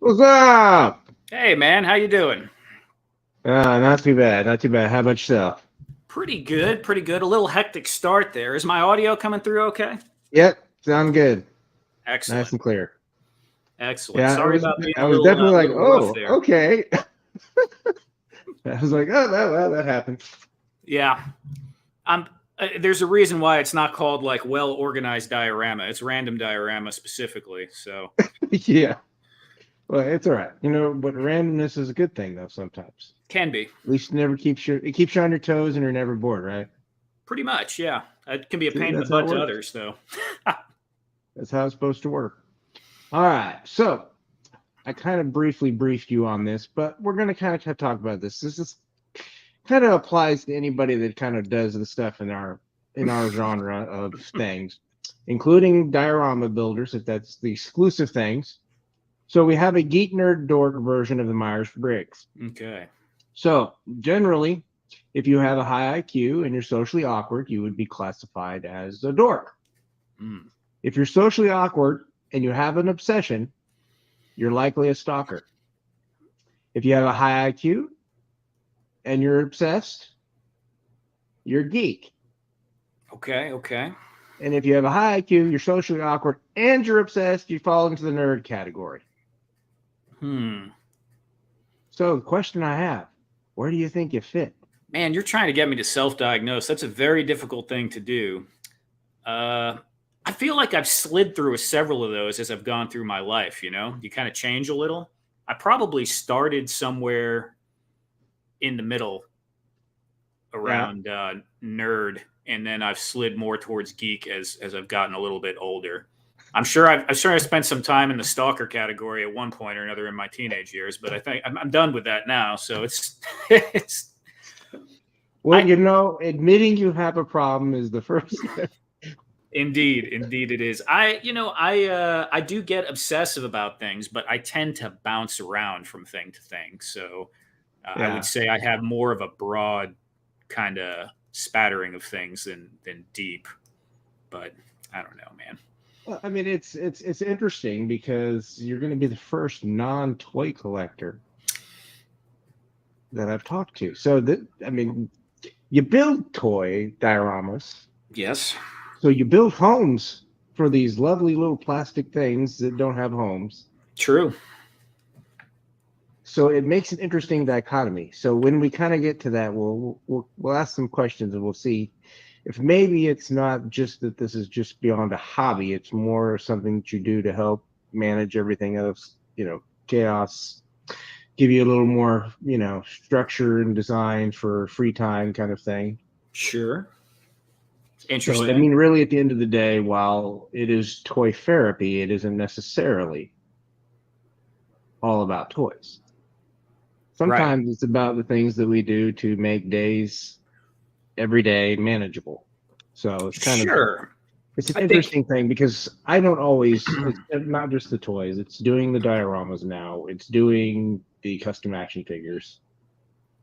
What's up? Hey man, how you doing? Not too bad. Not too bad. How about yourself? Pretty good, pretty good. A little hectic start there. Is my audio coming through okay? Yep, sound good. Nice Excellent, and clear. excellent. Yeah, I Sorry was about being I was definitely a like, little rough oh, there. okay. I was like, oh, that happened. Yeah, I'm. There's a reason why it's not called like well organized diorama. It's random diorama specifically. So Yeah. Well, it's all right. But randomness is a good thing though sometimes. can be At least it keeps you on your toes and you're never bored, right? pretty much. Yeah, it can be a See, pain in the that's how it butt to works. others though. That's how it's supposed to work. All right. So I kind of briefly briefed you on this, but we're gonna kind of talk about this. This is kind of applies to anybody that kind of does the stuff in our genre of things, including diorama builders, if that's the exclusive things. So we have a geek nerd dork version of the Myers-Briggs. Okay. So generally, if you have a high IQ and you're socially awkward, you would be classified as a dork. Mm. If you're socially awkward and you have an obsession, you're likely a stalker. If you have a high IQ and you're obsessed, you're a geek. Okay. Okay. And if you have a high IQ, you're socially awkward, and you're obsessed, you fall into the nerd category. Hmm. So the question I have, where do you think you fit? Man, you're trying to get me to self-diagnose. That's a very difficult thing to do. Uh, I feel like I've slid through several of those as I've gone through my life. You kind of change a little. I probably started somewhere in the middle Yeah. around nerd, and then I've slid more towards geek as I've gotten a little bit older. I'm sure I spent some time in the stalker category at one point or another in my teenage years, but I think I'm done with that now. So it's it's Well, I admitting you have a problem is the first step. Indeed, it is. I do get obsessive about things, but I tend to bounce around from thing to thing. So I would Yeah. say I have more of a broad kind of spattering of things than deep. But I don't know, man. Well, I mean, it's interesting because you're going to be the first non-toy collector that I've talked to. So I mean, you build toy dioramas. Yes, So you build homes for these lovely little plastic things that don't have homes. true. So it makes an interesting dichotomy. So when we kind of get to that, we'll ask some questions and we'll see if maybe it's not just that this is just beyond a hobby. It's more something that you do to help manage everything else, chaos, give you a little more, structure and design for free time kind of thing. Sure. So, I Interesting. mean, really, at the end of the day, while it is toy therapy, it isn't necessarily all about toys. Right. Sometimes it's about the things that we do to make days every day manageable. So Sure. it's an I think interesting thing because I don't always, it's not just the toys, it's doing the dioramas now, it's doing the custom action figures.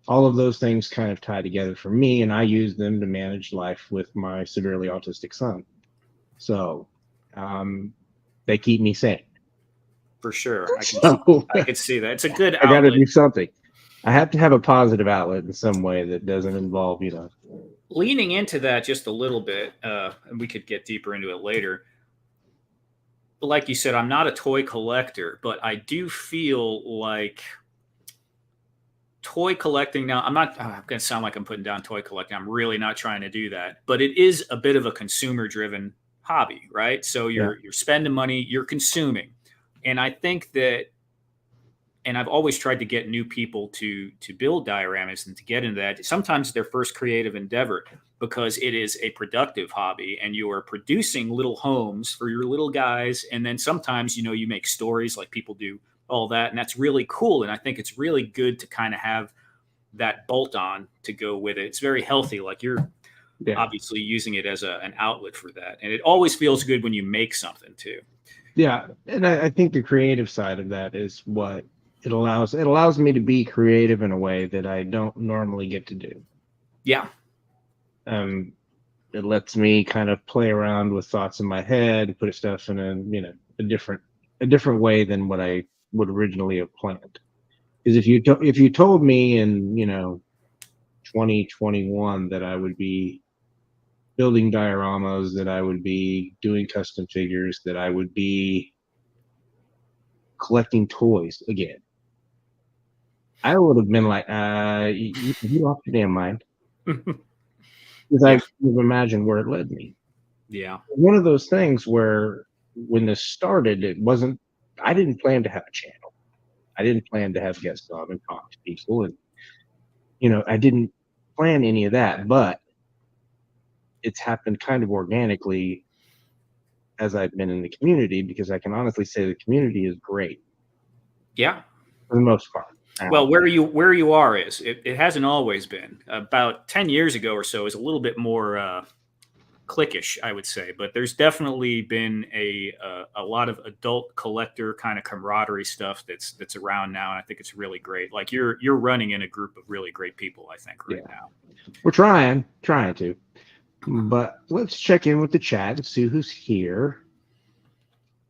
All of those things kind of tie together for me, and I use them to manage life with my severely autistic son. So um, they keep me sane. for sure. So I could see that. It's a good I got to outlet. do something. I have to have a positive outlet in some way that doesn't involve, Leaning into that just a little bit, and we could get deeper into it later. Like you said, I'm not a toy collector, but I do feel like toy collecting now. I'm not going to sound like I'm putting down toy collecting. I'm really not trying to do that, but it is a bit of a consumer driven hobby, right? So yeah, you're spending money, you're consuming. And I think that and I've always tried to get new people to build dioramas and to get into that. Sometimes their first creative endeavor because it is a productive hobby and you are producing little homes for your little guys. And then sometimes, you make stories like people do all that. And that's really cool. And I think it's really good to kind of have that bolt on to go with it. It's very healthy. Like you're yeah, obviously using it as an outlet for that. And it always feels good when you make something too. yeah. And I think the creative side of that is what it allows. It allows me to be creative in a way that I don't normally get to do. Yeah. Um, it lets me kind of play around with thoughts in my head, put stuff in a different way than what I would originally have planned. Because if you told me in 2021 that I would be building dioramas, that I would be doing custom figures, that I would be collecting toys again, I would have been like, you lost your damn mind. Because I Yeah. could imagine where it led me. Yeah. One of those things where when this started, I didn't plan to have a channel. I didn't plan to have guests on and talk to people. And, I didn't plan any of that, but it's happened kind of organically as I've been in the community, because I can honestly say the community is great Yeah. for the most part. Well, where you are is it hasn't always been. About 10 years ago or so is a little bit more cliquish, I would say, but there's definitely been a lot of adult collector kind of camaraderie stuff that's around now, and I think it's really great. Like you're running in a group of really great people, I think, right now. We're trying to, but let's check in with the chat and see who's here.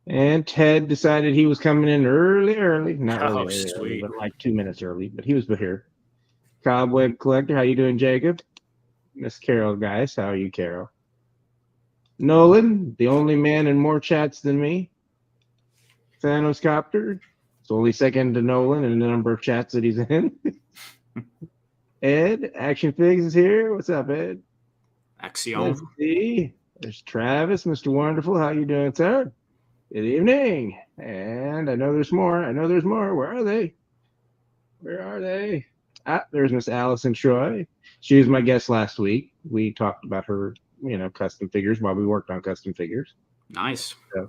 And Ted decided he was coming in early, not early, but like 2 minutes early, but he was here. Cobweb Collector, how you doing, Jacob? Miss Carol, guys, how are you, Carol? Nolan, the only man in more chats than me. Thanos Copter, it's only second to Nolan in the number of chats that he's in. Ed, Action Figs is here. What's up, Ed? Axiom. Let's see. There's Travis, Mr. Wonderful. How you doing, sir? Good evening. And I know there's more. Where are they? There's Miss Allison Troy. She was my guest last week. We talked about her, custom figures while we worked on custom figures. Nice. So,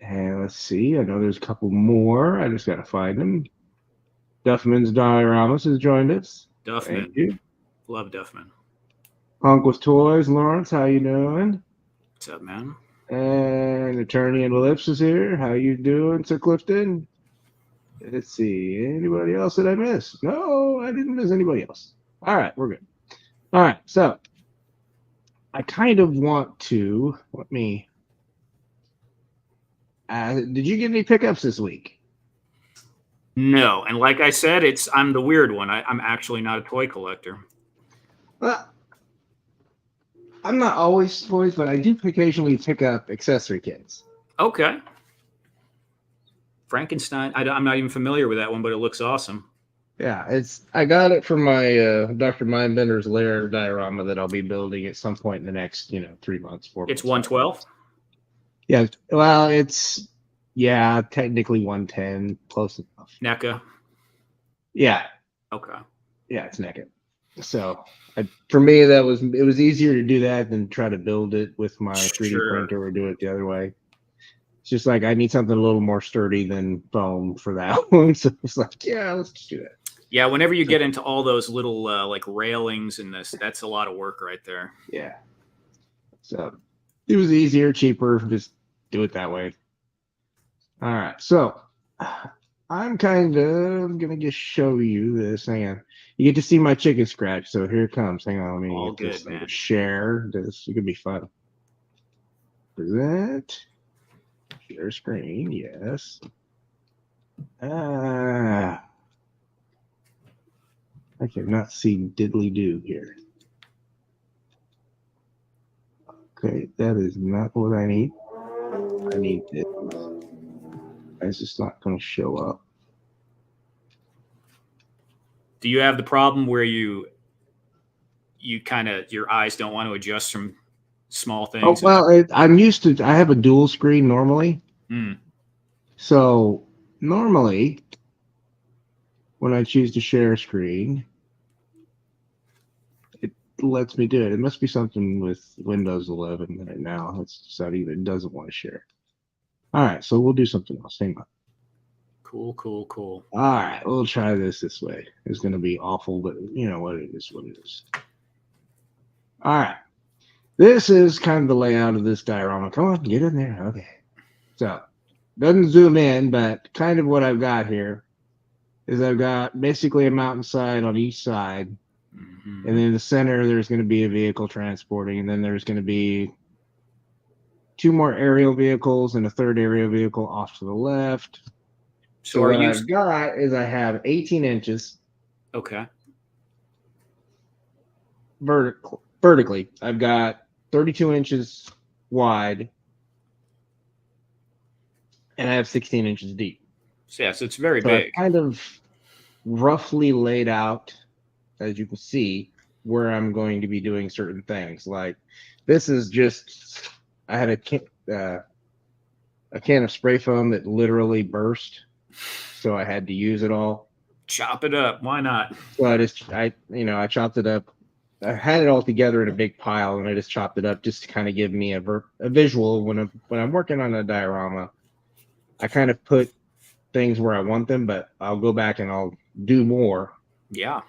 and let's see. I know there's a couple more. I just got to find them. Duffman's Dioramas has joined us. Duffman. Thank you. Love Duffman. Punk with Toys, Lawrence, how you doing? What's up, man? And Attorney and Lips is here. How you doing, Sir Clifton? Let's see. Anybody else that I missed? No, I didn't miss anybody else. All right, we're good. All right, so I kind of want to did you get any pickups this week? No, and like I said, I'm the weird one. I'm actually not a toy collector. Well, I'm not always toys, but I do occasionally pick up accessory kits. Okay. Frankenstein. I'm not even familiar with that one, but it looks awesome. Yeah, I got it from my Dr. Mindbender's Lair diorama that I'll be building at some point in the next 3 months, 4 months. It's 112. Yeah, well, it's technically 110, close enough. NECA. Yeah. Okay. Yeah, it's NECA. So for me, it was easier to do that than try to build it with my 3D printer or do it the other way. It's just like I need something a little more sturdy than foam for that one. So it's like, let's just do that. Yeah, whenever you get into all those little like railings and that's a lot of work right there. Yeah. So it was easier, cheaper, just do it that way. All right. So I'm kind of going to just show you this. Hang on. You get to see my chicken scratch. So here it comes. Hang on. Let me all get good, this man. Share this. It could be fun. Present. Share screen. Yes. I cannot see diddly do here. Okay. That is not what I need. I need this. It's just not going to show up. Do you have the problem where you kind of your eyes don't want to adjust from small things? Oh, well, I'm used to. I have a dual screen normally. So normally, when I choose to share screen, it lets me do it. It must be something with Windows 11 right now. It's decided it doesn't want to share. All right, so we'll do something else. Hang on. Cool. All right, we'll try this way. It's going to be awful, but you know what it is. All right. This is kind of the layout of this diorama. Come on, get in there. Okay. So, doesn't zoom in, but kind of what I've got here is I've got basically a mountainside on each side. Mm-hmm. And then in the center, there's going to be a vehicle transporting. And then there's going to be 2 more aerial vehicles and a 3rd aerial vehicle off to the left. So are what you I've got is I have 18 inches okay? vertically. I've got 32 inches wide, and I have 16 inches deep. So, yeah, so it's very So I've big. kind of roughly laid out, as you can see, where I'm going to be doing certain things. Like this is just, I had a can of spray foam that literally burst, so I had to use it all. Chop it up. Why not? So I chopped it up. I had it all together in a big pile, and I just chopped it up just to kind of give me a visual when I'm working on a diorama. I kind of put things where I want them, but I'll go back and I'll do more. Yeah.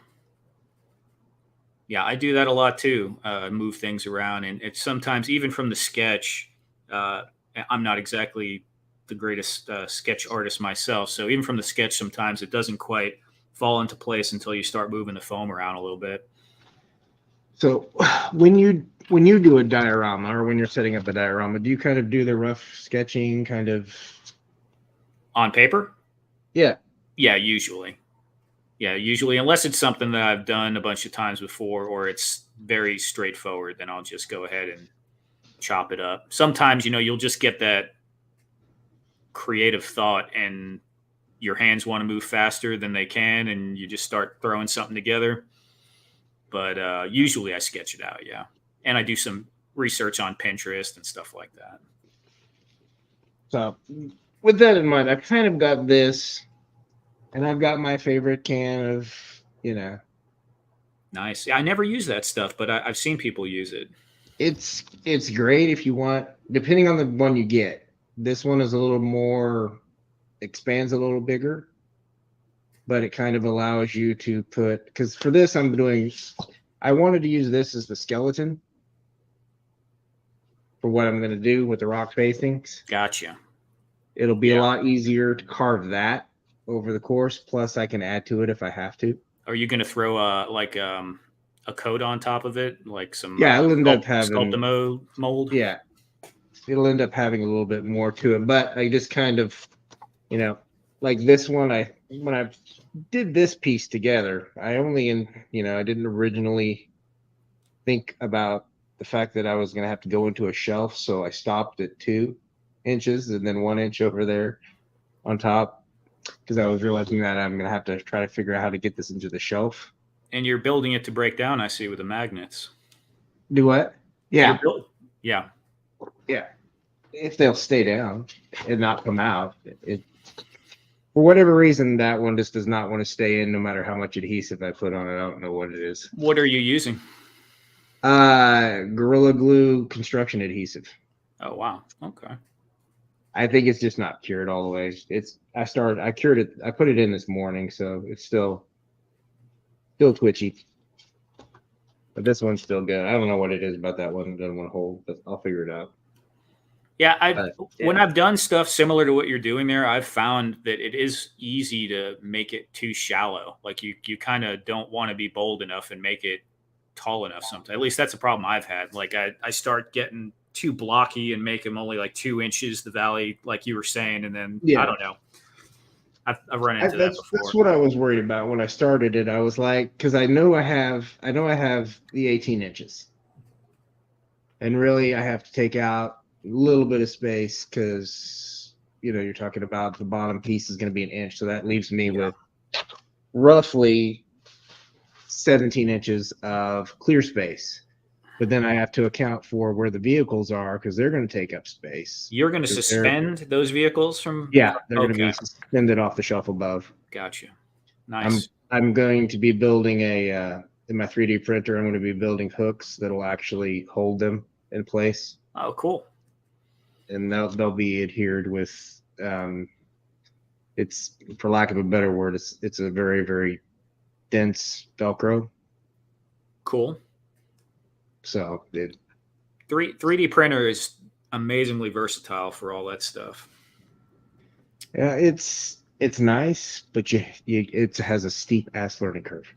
Yeah, I do that a lot too. Move things around, and it's sometimes even from the sketch. Uh, I'm not exactly the greatest sketch artist myself, so even from the sketch, sometimes it doesn't quite fall into place until you start moving the foam around a little bit. So when you do a diorama or when you're setting up a diorama, do you kind of do the rough sketching kind of? On paper, Yeah. yeah, usually. Yeah, usually, unless it's something that I've done a bunch of times before or it's very straightforward, then I'll just go ahead and chop it up. Sometimes, you'll just get that creative thought and your hands want to move faster than they can and you just start throwing something together. But usually I sketch it out, yeah. And I do some research on Pinterest and stuff like that. So with that in mind, I've kind of got this, and I've got my favorite can of, Nice. Yeah, I never use that stuff, but I've seen people use it. it's great if you want, depending on the one you get. This one is a little more, expands a little bigger, but it kind of allows you to put, because for this I wanted to use this as the skeleton for what I'm going to do with the rock facings. Gotcha. It'll be a Yeah. lot easier to carve that over the course. Plus, I can add to it if I have to. Are you going to throw a coat on top of it, like some Yeah, it'll end up mold? yeah, it'll end up having a little bit more to it. But I just kind of, like this one, when I did this piece together, I didn't originally think about the fact that I was going to have to go into a shelf. So I stopped at 2 inches and then 1 inch over there on top, because I was realizing that I'm going to have to try to figure out how to get this into the shelf. And you're building it to break down, I see, with the magnets. Do what? Yeah. Yeah. Yeah. If they'll stay down and not come out. For whatever reason, that one just does not want to stay in no matter how much adhesive I put on it. I don't know what it is. What are you using? Gorilla Glue construction adhesive. Oh, wow. Okay. I think it's just not cured all the way. I cured it. I put it in this morning, so it's still twitchy. But this one's still good. I don't know what it is about that one. It doesn't want to hold, but I'll figure it out. Yeah, when I've done stuff similar to what you're doing there, I've found that it is easy to make it too shallow. Like you kind of don't want to be bold enough and make it tall enough sometimes. At least that's a problem I've had. Like I start getting too blocky and make them only like 2 inches the valley, like you were saying, and then I don't know. I've run into that before. That's what I was worried about when I started it. I was like, because I know I have the 18 inches, and really I have to take out a little bit of space because you're talking about the bottom piece is going to be 1 inch, so that leaves me with roughly 17 inches of clear space. But then I have to account for where the vehicles are because they're going to take up space. You're going to suspend those vehicles from? Yeah, they're going to be suspended off the shelf above. Gotcha. Nice. I'm going to be building in my 3D printer. I'm going to be building hooks that'll actually hold them in place. Oh, cool. And they'll be adhered with. It's, for lack of a better word, it's a very, very dense Velcro. Cool. So 3D printer is amazingly versatile for all that stuff. Yeah, it's nice, but it has a steep ass learning curve.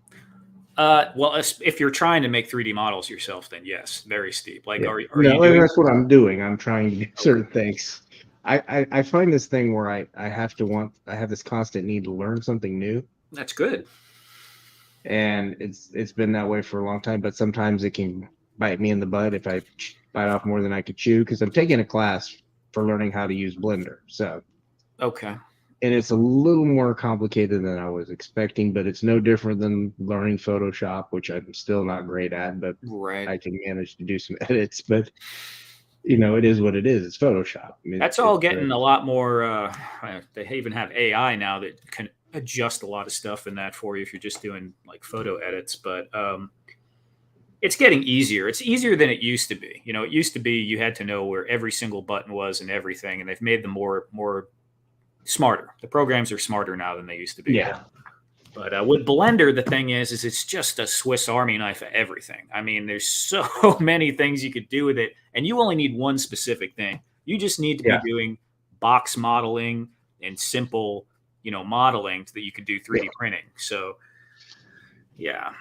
Well, if you're trying to make 3D models yourself, then yes, very steep. Like, yeah. are you doing? That's what I'm doing. I'm trying to do certain things. I find this thing where I have this constant need to learn something new, That's good. and it's been that way for a long time. But sometimes it can bite me in the butt if I bite off more than I could chew, because I'm taking a class for learning how to use Blender. So, Okay. and it's a little more complicated than I was expecting, but it's no different than learning Photoshop, which I'm still not great at, but Right. I can manage to do some edits. But it is what it is. It's Photoshop. I mean, That's all getting a lot more. They even have AI now that can adjust a lot of stuff in that for you if you're just doing like photo edits. But it's getting easier. It's easier than it used to be. It used to be you had to know where every single button was and everything, and they've made them more smarter. The programs are smarter now than they used to be. Yeah. But with Blender, the thing is it's just a Swiss Army knife of everything. I mean, there's so many things you could do with it, and you only need one specific thing. You just need to be doing box modeling and simple, modeling so that you can do 3D printing. So, yeah.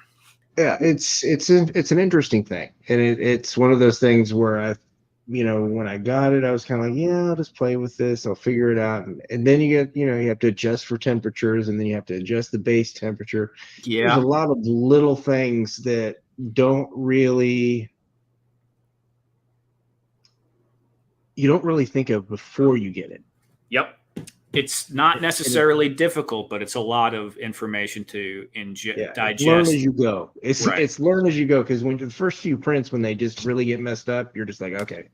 Yeah, it's an interesting thing, and it's one of those things where when I got it, I was kind of like, yeah, I'll just play with this, I'll figure it out, and then you have to adjust for temperatures, and then you have to adjust the base temperature. Yeah. There's a lot of little things that don't really think of before you get it. Yep. It's not necessarily difficult, but it's a lot of information to digest. Learn as you go. It's learn as you go, because when the first few prints, when they just really get messed up, you're just like, okay,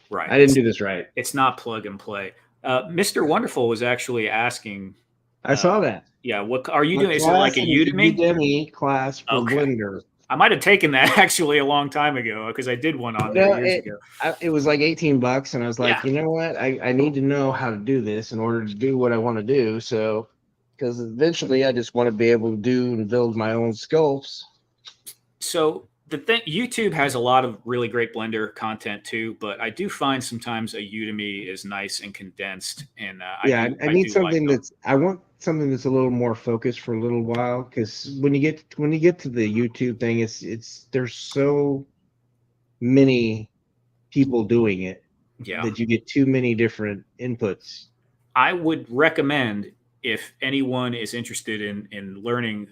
right, I didn't do this right. It's not plug and play. Mr. Wonderful was actually asking. I saw that. Yeah, what are you doing? Is it like a Udemy? Udemy class for Blender. I might have taken that actually a long time ago, because I did one on there years ago. It was like $18, and I was like, you know what? I need to know how to do this in order to do what I want to do. So, because eventually I just want to be able to do and build my own sculpts. So the thing, YouTube has a lot of really great Blender content too, but I do find sometimes a Udemy is nice and condensed. And I need something I want something that's a little more focused for a little while, because when you get to the YouTube thing, there's so many people doing it that you get too many different inputs. I would recommend, if anyone is interested in learning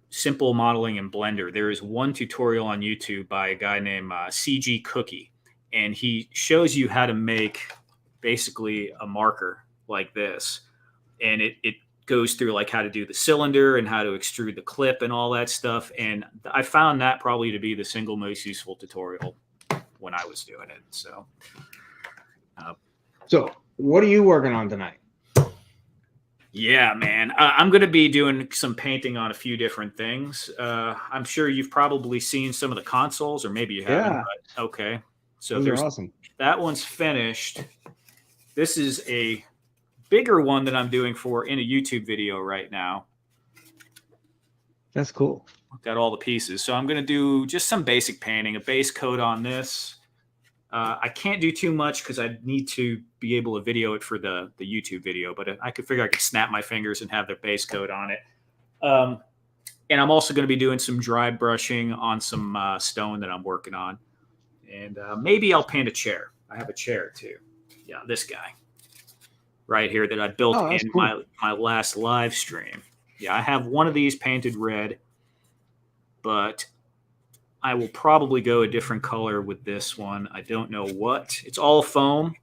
simple modeling in Blender, there is one tutorial on YouTube by a guy named CG Cookie, and he shows you how to make basically a marker like this, and it goes through like how to do the cylinder and how to extrude the clip and all that stuff. And I found that probably to be the single most useful tutorial when I was doing it. So what are you working on tonight? Yeah, man, I'm going to be doing some painting on a few different things. I'm sure you've probably seen some of the consoles, or maybe you haven't. Yeah. But okay. So those are awesome. That one's finished. This is a bigger one that I'm doing in a YouTube video right now. That's cool. Got all the pieces. So I'm going to do just some basic painting, a base coat on this. I can't do too much because I need to be able to video it for the YouTube video, but I could figure I could snap my fingers and have the base coat on it. And I'm also going to be doing some dry brushing on some stone that I'm working on. And maybe I'll paint a chair. I have a chair too. Yeah, this guy right here that I built in my last live stream. Yeah, I have one of these painted red, but I will probably go a different color with this one. I don't know what. It's all foam,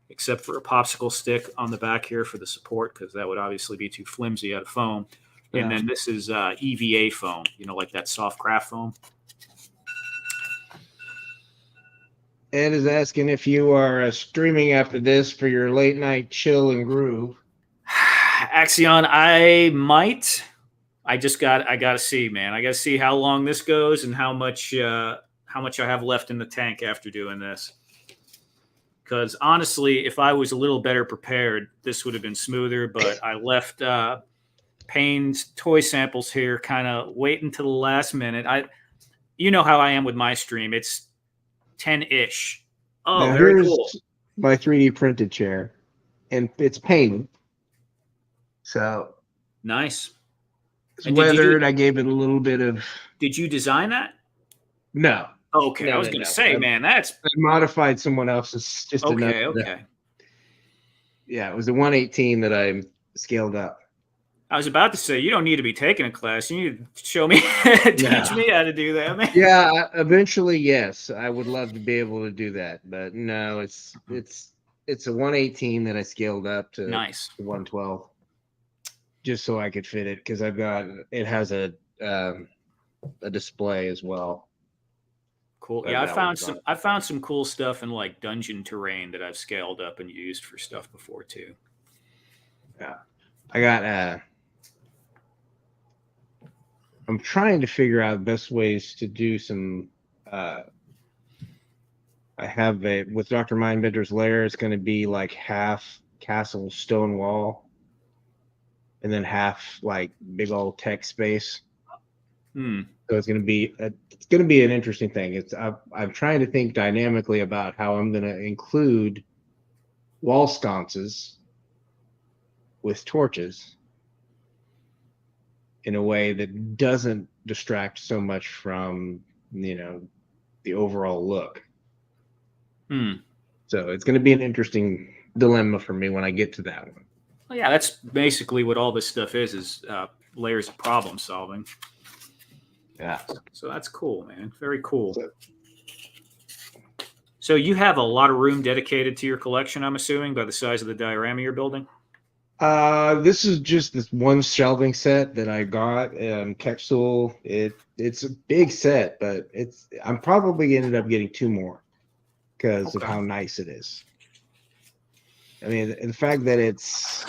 except for a popsicle stick on the back here for the support, because that would obviously be too flimsy out of foam. Yeah. And then this is EVA foam, like that soft craft foam. Ed is asking if you are streaming after this for your late night chill and groove. Axion, I might. I got to see, man. I got to see how long this goes and how much I have left in the tank after doing this. Because honestly, if I was a little better prepared, this would have been smoother. But I left Payne's toy samples here, kind of waiting to the last minute. You know how I am with my stream. It's 10-ish. Oh, now very cool. My 3D printed chair, and it's Payne. So nice. It's weathered. I gave it a little bit of. Did you design that? No. Okay, I was going to say, man, I modified someone else's. Just okay. Yeah, it was the 118 that I scaled up. I was about to say, you don't need to be taking a class. You need to show me, teach me how to do that, man. Yeah, eventually, yes, I would love to be able to do that, but no, it's a 118 that I scaled up to Nice. 112, just so I could fit it because it has a display as well. Cool. But Yeah, that was about I found some cool stuff in like dungeon terrain that I've scaled up and used for stuff before too. Yeah, I got I'm trying to figure out best ways to do some. I have with Dr. Mindbender's Lair. It's going to be like half castle stone wall, and then half like big old tech space. Hmm. So it's going to be an interesting thing. I'm trying to think dynamically about how I'm going to include wall sconces with torches in a way that doesn't distract so much from the overall look. Hmm. So it's going to be an interesting dilemma for me when I get to that one. Well, yeah, that's basically what all this stuff is layers of problem solving. Yeah. So that's cool, man. Very cool. So, So you have a lot of room dedicated to your collection, I'm assuming, by the size of the diorama you're building? this is just this one shelving set that I got, capsule. It's a big set, but I'm probably ended up getting two more because of Okay. how nice it is. I mean, the fact that it's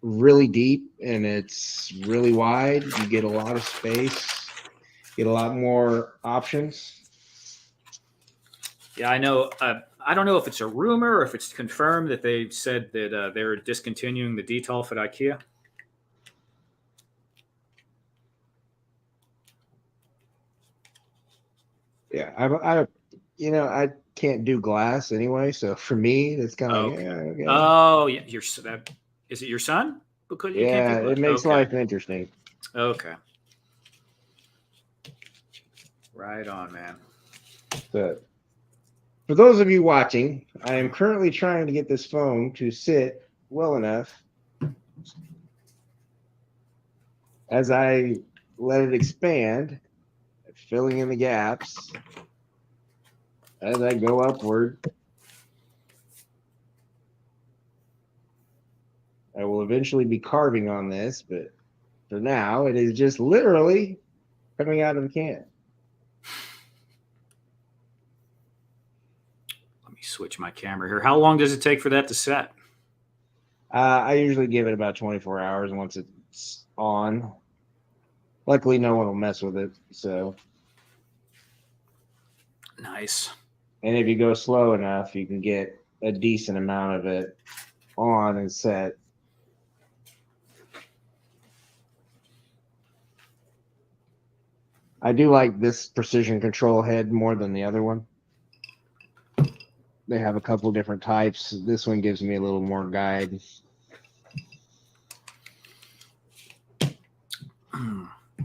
really deep and it's really wide, you get a lot of space, get a lot more options. Yeah, I know. I don't know if it's a rumor or if it's confirmed that they said that they're discontinuing the Detolf at IKEA. Yeah, I can't do glass anyway, so for me, it's kind of like, Okay. yeah, okay. Oh, yeah. Is it your son? Because you can't do Yeah, glass. it makes Okay. life interesting. Okay. Right on, man. So, for those of you watching, I am currently trying to get this foam to sit well enough as I let it expand, filling in the gaps as I go upward. I will eventually be carving on this, but for now, it is just literally coming out of the can. Let me switch my camera here. How long does it take for that to set? I usually give it about 24 hours once it's on. Luckily, no one will mess with it. So, Nice. and if you go slow enough, you can get a decent amount of it on and set. I do like this precision control head more than the other one. They have a couple different types. This one gives me a little more guide.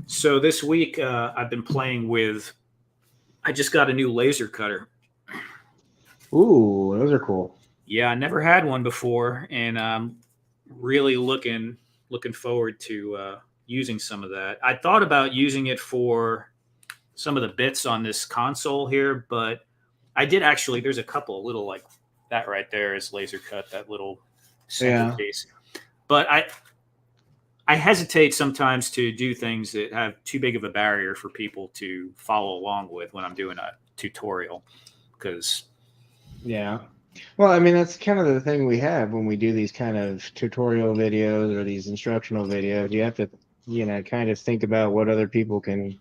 So this week, I've been playing with. I just got a new laser cutter. Ooh, those are cool. Yeah, I never had one before, and I'm really looking forward to using some of that. I thought about using it for some of the bits on this console here, but I did actually. There's a couple little like that right there is laser cut, that little centerpiece. But I hesitate sometimes to do things that have too big of a barrier for people to follow along with when I'm doing a tutorial, because Yeah. Well, I mean, that's kind of the thing we have when we do these kind of tutorial videos or these instructional videos. You have to, kind of think about what other people can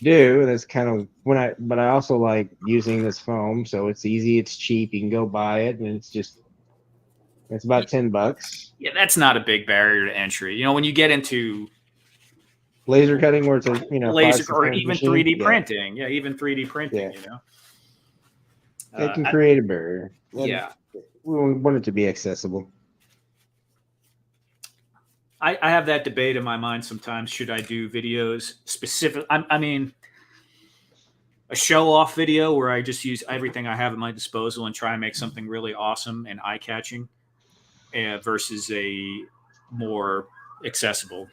do. That's kind of but I also like using this foam. So it's easy, it's cheap. You can go buy it and it's about $10. yeah, that's not a big barrier to entry. You know, when you get into Laser cutting where it's a, five, laser six or times even machine. 3D Yeah. printing, yeah, even 3D printing, Yeah. It can I, create a barrier. And yeah, we want it to be accessible. I have that debate in my mind sometimes. Should I do videos specific? I mean, a show off video where I just use everything I have at my disposal and try and make something really awesome and eye catching. versus a more accessible.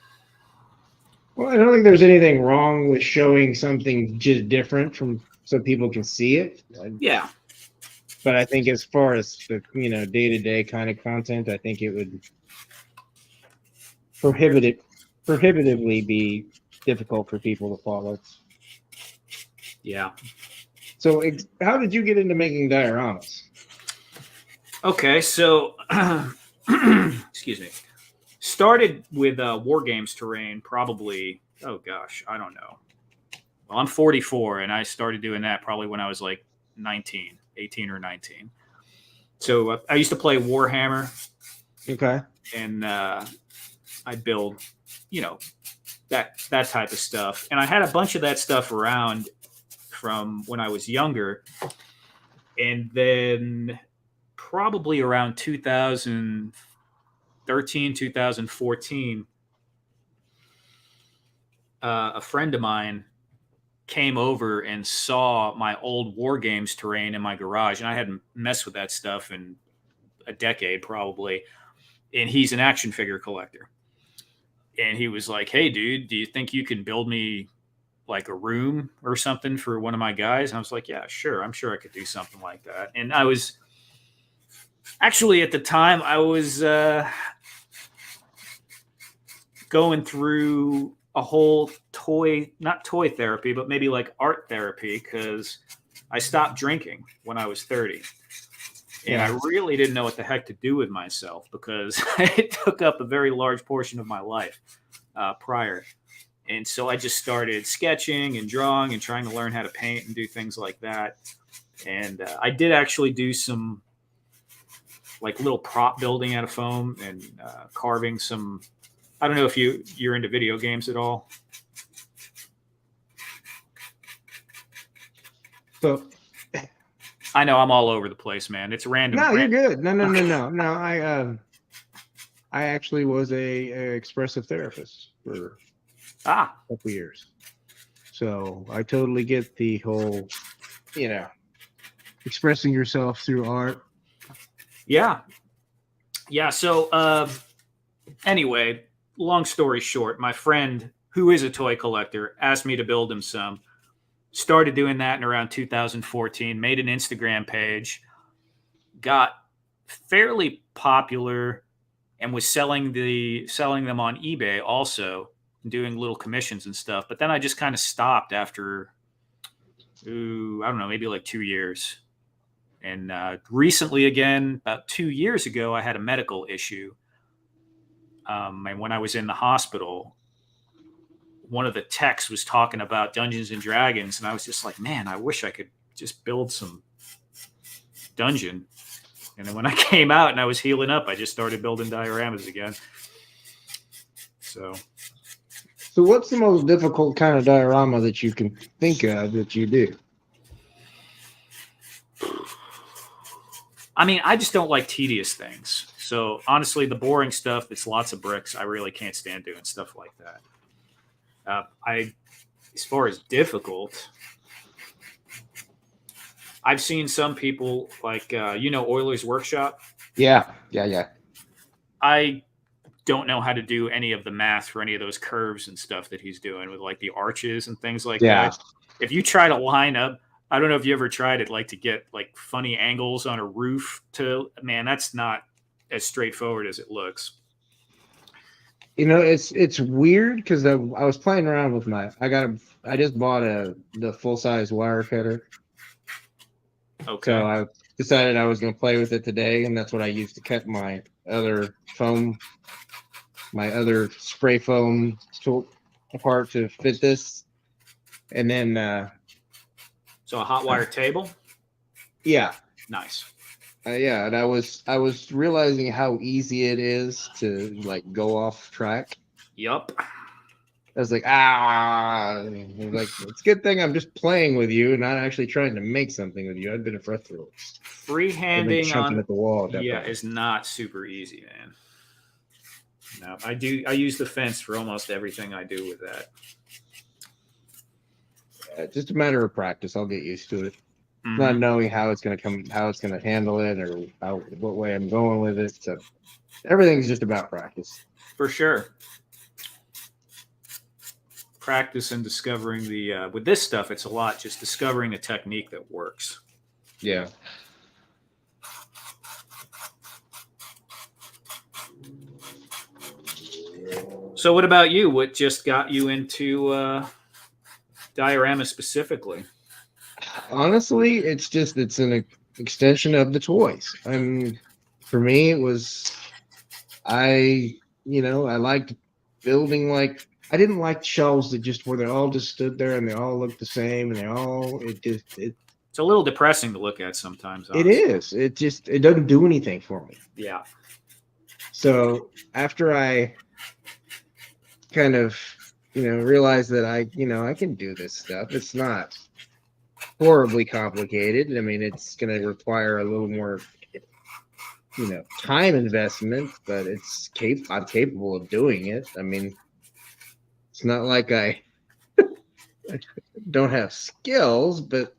Well, I don't think there's anything wrong with showing something just different from so people can see it. Yeah. But I think as far as the day-to-day kind of content, I think it would prohibitively be difficult for people to follow. Yeah. So how did you get into making dioramas? Okay, so excuse me. Started with war games terrain, probably. Oh gosh, I don't know. Well, I'm 44, and I started doing that probably when I was like 19, 18 or 19. So I used to play Warhammer. Okay. And I'd build, that type of stuff. And I had a bunch of that stuff around from when I was younger. And then probably around 2013, 2014, a friend of mine came over and saw my old war games terrain in my garage. And I hadn't messed with that stuff in a decade probably. And he's an action figure collector. And he was like, "Hey, dude, do you think you can build me like a room or something for one of my guys?" And I was like, "Yeah, sure. I'm sure I could do something like that." And I was actually at the time I was going through a whole not toy therapy, but maybe like art therapy, because I stopped drinking when I was 30. And I really didn't know what the heck to do with myself, because it took up a very large portion of my life prior. And so I just started sketching and drawing and trying to learn how to paint and do things like that. And I did actually do some like little prop building out of foam and carving some. I don't know if you're into video games at all. So I know I'm all over the place, man. It's random. No, you're good. No. I actually was a expressive therapist for a couple years, so I totally get the whole, expressing yourself through art. Yeah. So anyway, long story short, my friend, who is a toy collector, asked me to build him some. Started doing that in around 2014, made an Instagram page, got fairly popular, and was selling them on eBay also, doing little commissions and stuff. But then I just kind of stopped after, I don't know, maybe like 2 years. And recently, again, about 2 years ago, I had a medical issue. And when I was in the hospital, one of the techs was talking about Dungeons and Dragons, and I was just like, man, I wish I could just build some dungeon. And then when I came out and I was healing up, I just started building dioramas again. So what's the most difficult kind of diorama that you can think of that you do? I mean, I just don't like tedious things. So honestly, the boring stuff, it's lots of bricks, I really can't stand doing stuff like that. As far as difficult, I've seen some people like, Euler's Workshop. Yeah. I don't know how to do any of the math for any of those curves and stuff that he's doing with like the arches and things like that. If you try to line up, I don't know if you ever tried it, like to get like funny angles on a roof man, that's not as straightforward as it looks. It's weird because I was playing around with I just bought the full-size wire cutter. Okay. So I decided I was going to play with it today, and that's what I used to cut my other spray foam apart to fit this. And then so a hot wire table? Yeah. Nice. Yeah, and I was realizing how easy it is to like go off track. Yup. I was like, it's a good thing I'm just playing with you, not actually trying to make something with you. I've been frustrated. Freehanding on at the wall. Definitely. is not super easy, man. No, I use the fence for almost everything I do with that. Just a matter of practice. I'll get used to it. not knowing how it's going to come, how it's going to handle it, or what way I'm going with it. So everything's just about practice. For sure. Practice and discovering the with this stuff, it's a lot just discovering a technique that works. Yeah. So what about you? What just got you into diorama specifically? Honestly, it's an extension of the toys. For me, it was I liked building, like, I didn't like shelves that just where they all just stood there and they all looked the same and It's a little depressing to look at sometimes, it honestly. is. It doesn't do anything for me. Yeah. So after I kind of, realized that I can do this stuff. It's not horribly complicated. I mean, it's going to require a little more, time investment, but I'm capable of doing it. I mean, it's not like I don't have skills, but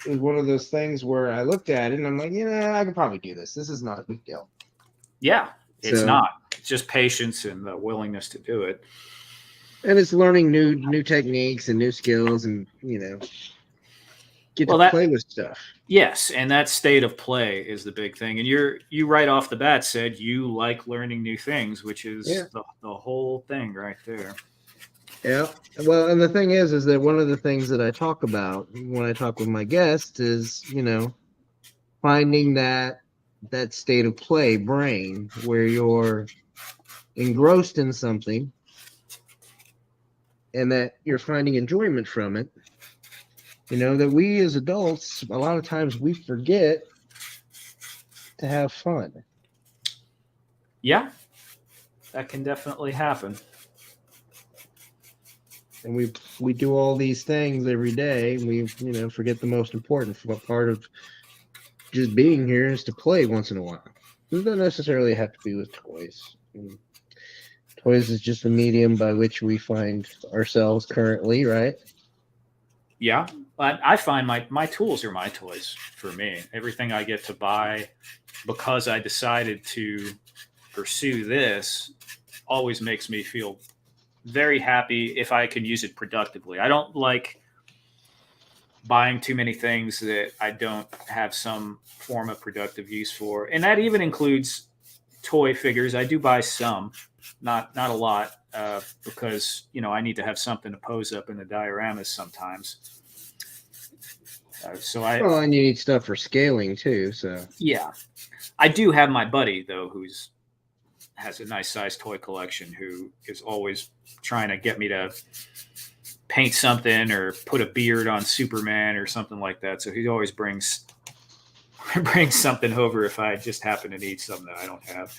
it was one of those things where I looked at it and I'm like, I could probably do this. This is not a big deal. Yeah, it's So, not. It's just patience and the willingness to do it. And it's learning new techniques and new skills, and get to play with stuff. Yes, and that state of play is the big thing. And you right off the bat said you like learning new things, which is the whole thing right there. Yeah. Well, and the thing is that one of the things that I talk about when I talk with my guests is, finding that state of play brain where you're engrossed in something and that you're finding enjoyment from it. That we as adults, a lot of times we forget to have fun. Yeah, that can definitely happen. And we do all these things every day. And we, forget the most important part of just being here is to play once in a while. It doesn't necessarily have to be with toys. Toys is just a medium by which we find ourselves currently, right? Yeah, but I find my tools are my toys for me. Everything I get to buy because I decided to pursue this always makes me feel very happy if I can use it productively. I don't like buying too many things that I don't have some form of productive use for. And that even includes toy figures. I do buy some, not a lot, because, I need to have something to pose up in the dioramas sometimes. And you need stuff for scaling too. So yeah, I do have my buddy though, has a nice sized toy collection, who is always trying to get me to paint something or put a beard on Superman or something like that. So he always brings something over if I just happen to need something that I don't have.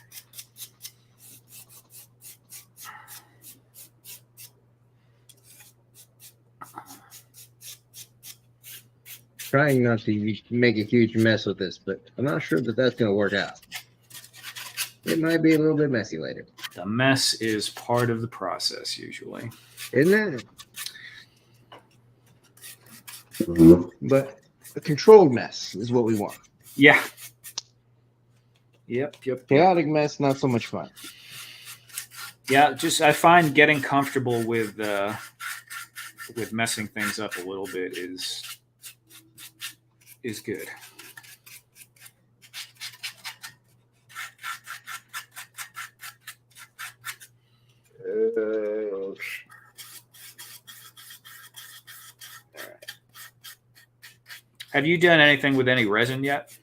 Trying not to make a huge mess with this, but I'm not sure that that's going to work out. It might be a little bit messy later. The mess is part of the process usually. Isn't it? But a controlled mess is what we want. Yeah. Yep. Chaotic mess, not so much fun. Yeah, I find getting comfortable with messing things up a little bit is good. All right. Have you done anything with any resin yet?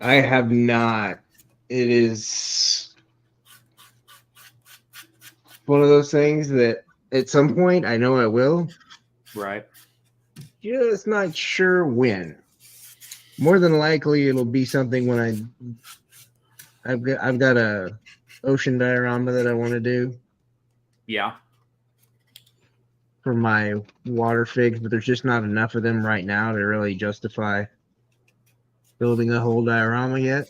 I have not. It is one of those things that at some point I know I will. Right. Just not sure when. More than likely, it'll be something when I've got a ocean diorama that I want to do. Yeah. For my water figs, but there's just not enough of them right now to really justify building a whole diorama yet.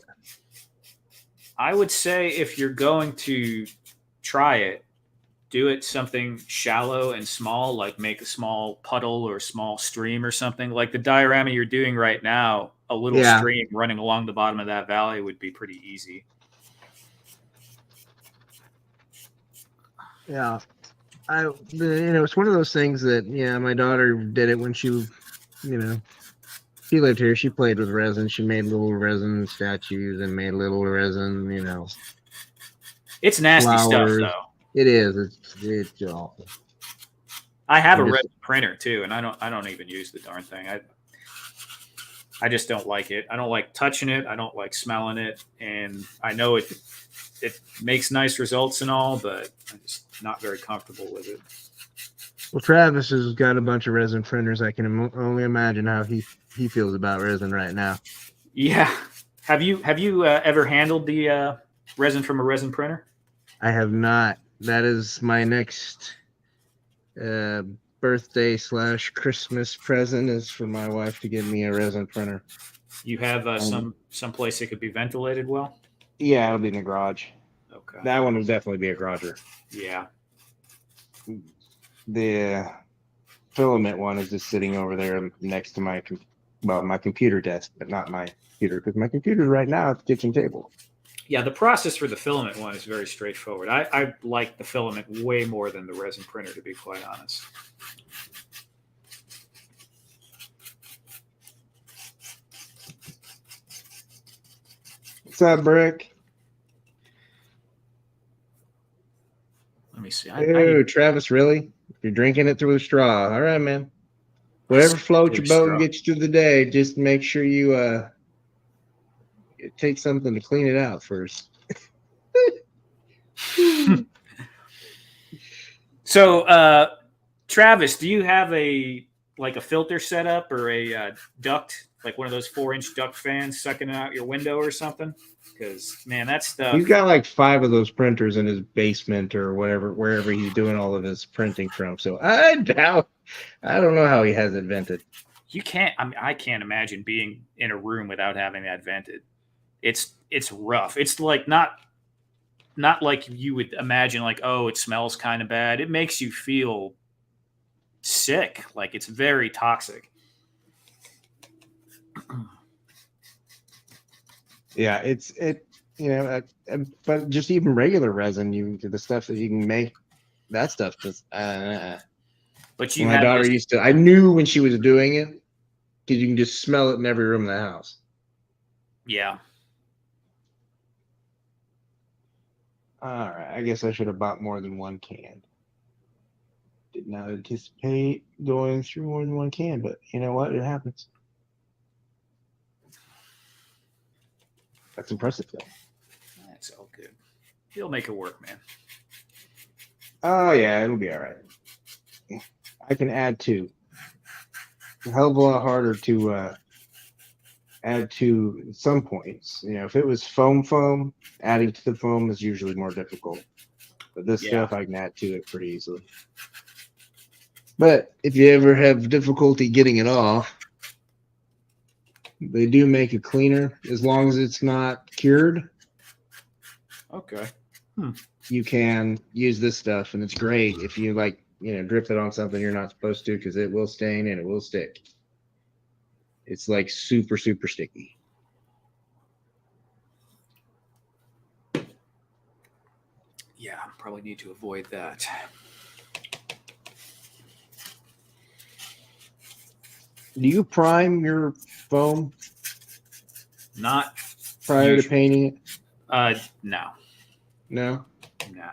I would say if you're going to try it, do it something shallow and small, like make a small puddle or a small stream or something. Like the diorama you're doing right now, a little Yeah. stream running along the bottom of that valley would be pretty easy. Yeah. It's one of those things that, yeah, my daughter did it when she lived here. She played with resin. She made little resin statues and made little resin, It's nasty stuff, flowers. though. It is. It's awful. I have a resin printer too, and I don't even use the darn thing. I just don't like it. I don't like touching it. I don't like smelling it, and I know it makes nice results and all, but I'm just not very comfortable with it. Well, Travis has got a bunch of resin printers. I can only imagine how he feels about resin right now. Yeah. Have you ever handled the resin from a resin printer? I have not. That is my next birthday / Christmas present, is for my wife to give me a resin printer. You have some place that could be ventilated well? Yeah, it'll be in the garage. Okay. That one will definitely be a garager. Yeah. The filament one is just sitting over there next to my computer desk, but not my computer, because my computer's right now at the kitchen table. Yeah, the process for the filament one is very straightforward. I like the filament way more than the resin printer, to be quite honest. What's up, Brick? Let me see. Travis, really? You're drinking it through a straw. All right, man. Whatever floats your boat and gets you through the day, just make sure you take something to clean it out first. So, Travis, do you have a filter setup or a duct, like one of those 4-inch duct fans sucking it out your window or something? Because, man, that stuff. He's got like 5 of those printers in his basement or wherever he's doing all of his printing from. So I don't know how he has it vented. You can't. I mean, I can't imagine being in a room without having that vented. It's rough. It's like not like you would imagine, like, oh, it smells kind of bad. It makes you feel sick. Like, it's very toxic. Yeah, but just even regular resin, the stuff that you can make, that stuff just. But my daughter used to. I knew when she was doing it, because you can just smell it in every room in the house. Yeah. All right, I guess I should have bought more than one can. Did not anticipate going through more than one can, but you know what? It happens. That's impressive, though. That's all good. He'll make it work, man. Oh, yeah, it'll be all right. I can add 2. It's a hell of a lot harder to add to at some points. If it was foam, adding to the foam is usually more difficult. But this stuff, I can add to it pretty easily. But if you ever have difficulty getting it off, they do make it cleaner as long as it's not cured. Okay. You can use this stuff, and it's great if you drip it on something you're not supposed to, because it will stain and it will stick. It's like super, super sticky. Yeah, probably need to avoid that. Do you prime your foam? Not prior to painting it? No. No? No.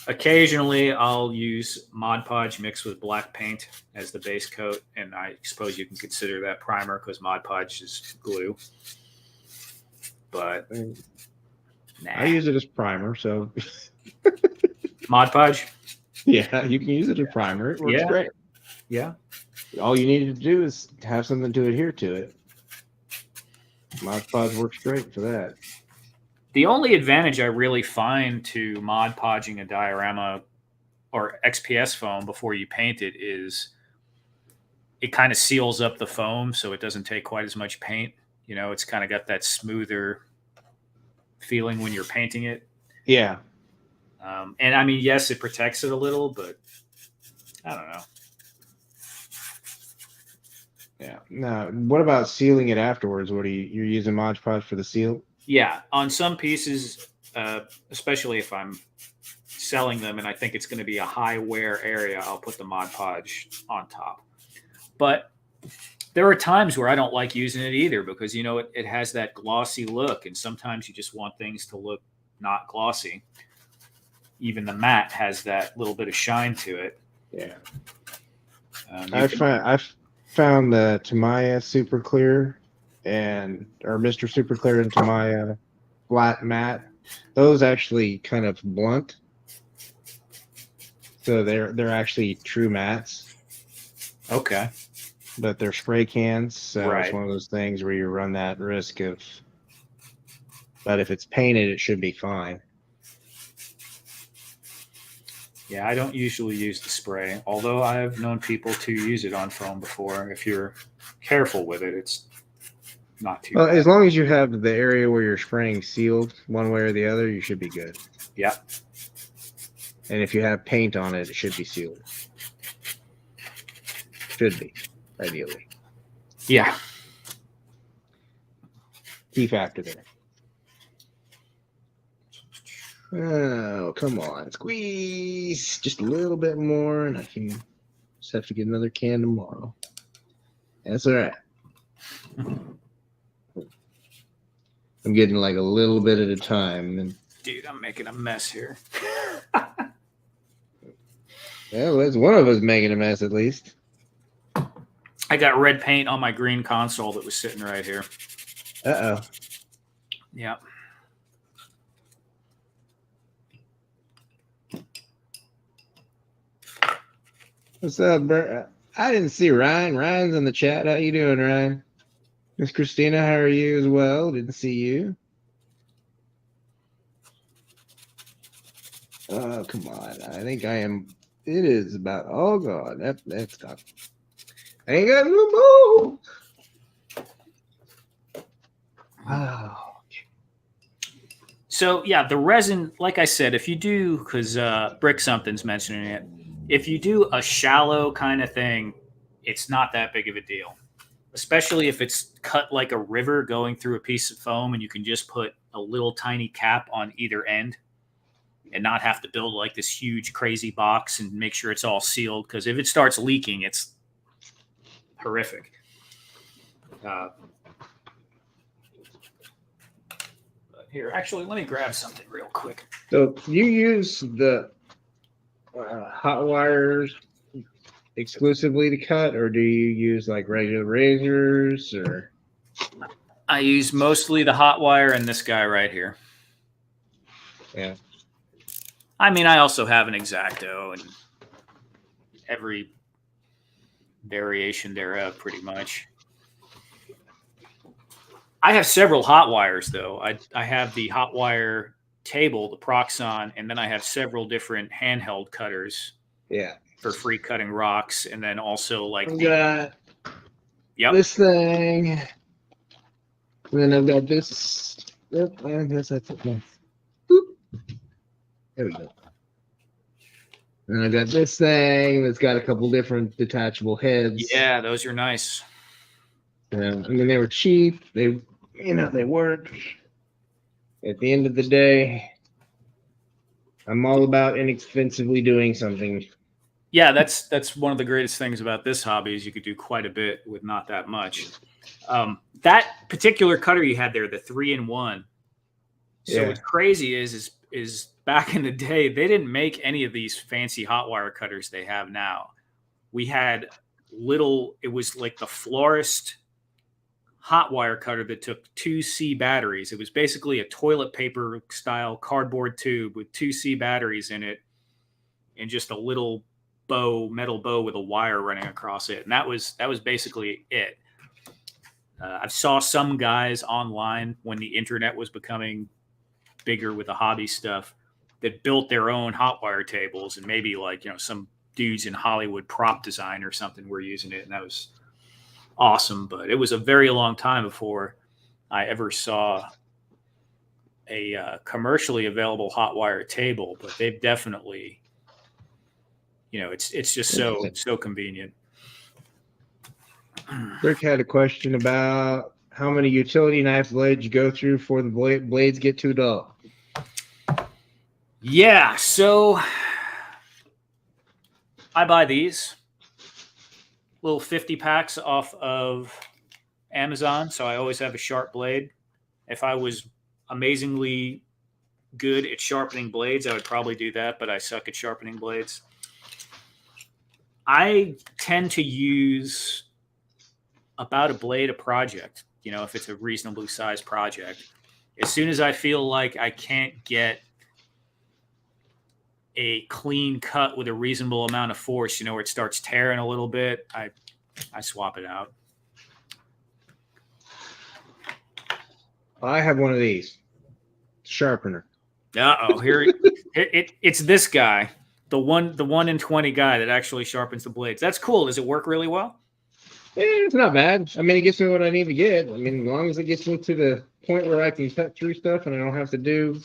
Occasionally, I'll use Mod Podge mixed with black paint as the base coat, and I suppose you can consider that primer because Mod Podge is glue. But I use it as primer, so Mod Podge. Yeah, you can use it as primer. It works great. Yeah. All you need to do is have something to adhere to it. Mod Podge works great for that. The only advantage I really find to Mod Podging a diorama or XPS foam before you paint it is it kind of seals up the foam so it doesn't take quite as much paint. It's kind of got that smoother feeling when you're painting it. Yeah. And I mean, yes, it protects it a little, but I don't know. Yeah. Now, what about sealing it afterwards? What are you're using Mod Podge for the seal? Yeah, on some pieces, especially if I'm selling them and I think it's going to be a high wear area, I'll put the Mod Podge on top. But there are times where I don't like using it either because, you know, it has that glossy look. And sometimes you just want things to look not glossy. Even the matte has that little bit of shine to it. Yeah. I I've found the Tamiya Super Clear or Mr. Super Clear and Tamiya flat matte. Those actually kind of blunt. So they're actually true mattes. Okay. But they're spray cans, so Right. it's one of those things where you run that risk of. But if it's painted, it should be fine. Yeah, I don't usually use the spray, although I've known people to use it on foam before. If you're careful with it, it's not too Well, bad. as long as you have the area where you're spraying sealed one way or the other, you should be good. Yeah. And if you have paint on it, it should be sealed. Should be, ideally. Yeah. Key factor there. Oh, come on. Squeeze just a little bit more, and I can just have to get another can tomorrow. That's all right. I'm getting like a little bit at a time. And dude, I'm making a mess here. well, it's one of us making a mess at least. I got red paint on my green console that was sitting right here. Uh-oh. Yeah. What's up, Bert? I didn't see Ryan. Ryan's in the chat. How you doing, Ryan? Miss Christina, how are you as well? Didn't see you. Oh, come on. I think I am. It is about. Oh, God. That's got. I ain't got no more. Oh. So, yeah, the resin, like I said, if you do, because Brick Something's mentioning it, if you do a shallow kind of thing, it's not that big of a deal. Especially if it's cut like a river going through a piece of foam and you can just put a little tiny cap on either end and not have to build like this huge crazy box and make sure it's all sealed. Because if it starts leaking, it's horrific. Here, actually, let me grab something real quick. So you use the hot wires exclusively to cut, or do you use like regular razors? Or I use mostly the hot wire and this guy right here. Yeah. I mean, I also have an X-Acto and every variation thereof, pretty much. I have several hot wires, though. I have the hot wire table, the Proxon, and then I have several different handheld cutters. Yeah. For free cutting rocks, and then also like I've got yep. this thing. And then I've got this. Yep, I guess that's it. Boop. There we go. And I got this thing that's got a couple different detachable heads. Yeah, those are nice. I mean, they were cheap. They work. At the end of the day, I'm all about inexpensively doing something. Yeah, that's one of the greatest things about this hobby is you could do quite a bit with not that much. That particular cutter you had there, the 3-in-1. So what's crazy is back in the day, they didn't make any of these fancy hot wire cutters they have now. We had it was like the Florist hot wire cutter that took 2C batteries. It was basically a toilet paper style cardboard tube with 2C batteries in it and just a little metal bow with a wire running across it. And that was basically it. I saw some guys online when the internet was becoming bigger with the hobby stuff that built their own hot wire tables, and maybe like, some dudes in Hollywood prop design or something were using it. And that was awesome. But it was a very long time before I ever saw a commercially available hot wire table, but they've definitely, it's just so convenient. Rick had a question about how many utility knife blades you go through before the blades get too dull. Yeah, so I buy these little 50 packs off of Amazon, so I always have a sharp blade. If I was amazingly good at sharpening blades, I would probably do that, but I suck at sharpening blades. I tend to use about a blade a project, if it's a reasonably sized project. As soon as I feel like I can't get a clean cut with a reasonable amount of force, where it starts tearing a little bit, I swap it out. I have one of these sharpener. Uh-oh, here it's this guy, the 1 in 20 guy that actually sharpens the blades. That's cool. Does it work really well? It's not bad. I mean, it gets me what I need to get. I mean, as long as it gets me to the point where I can cut through stuff and I don't have to do,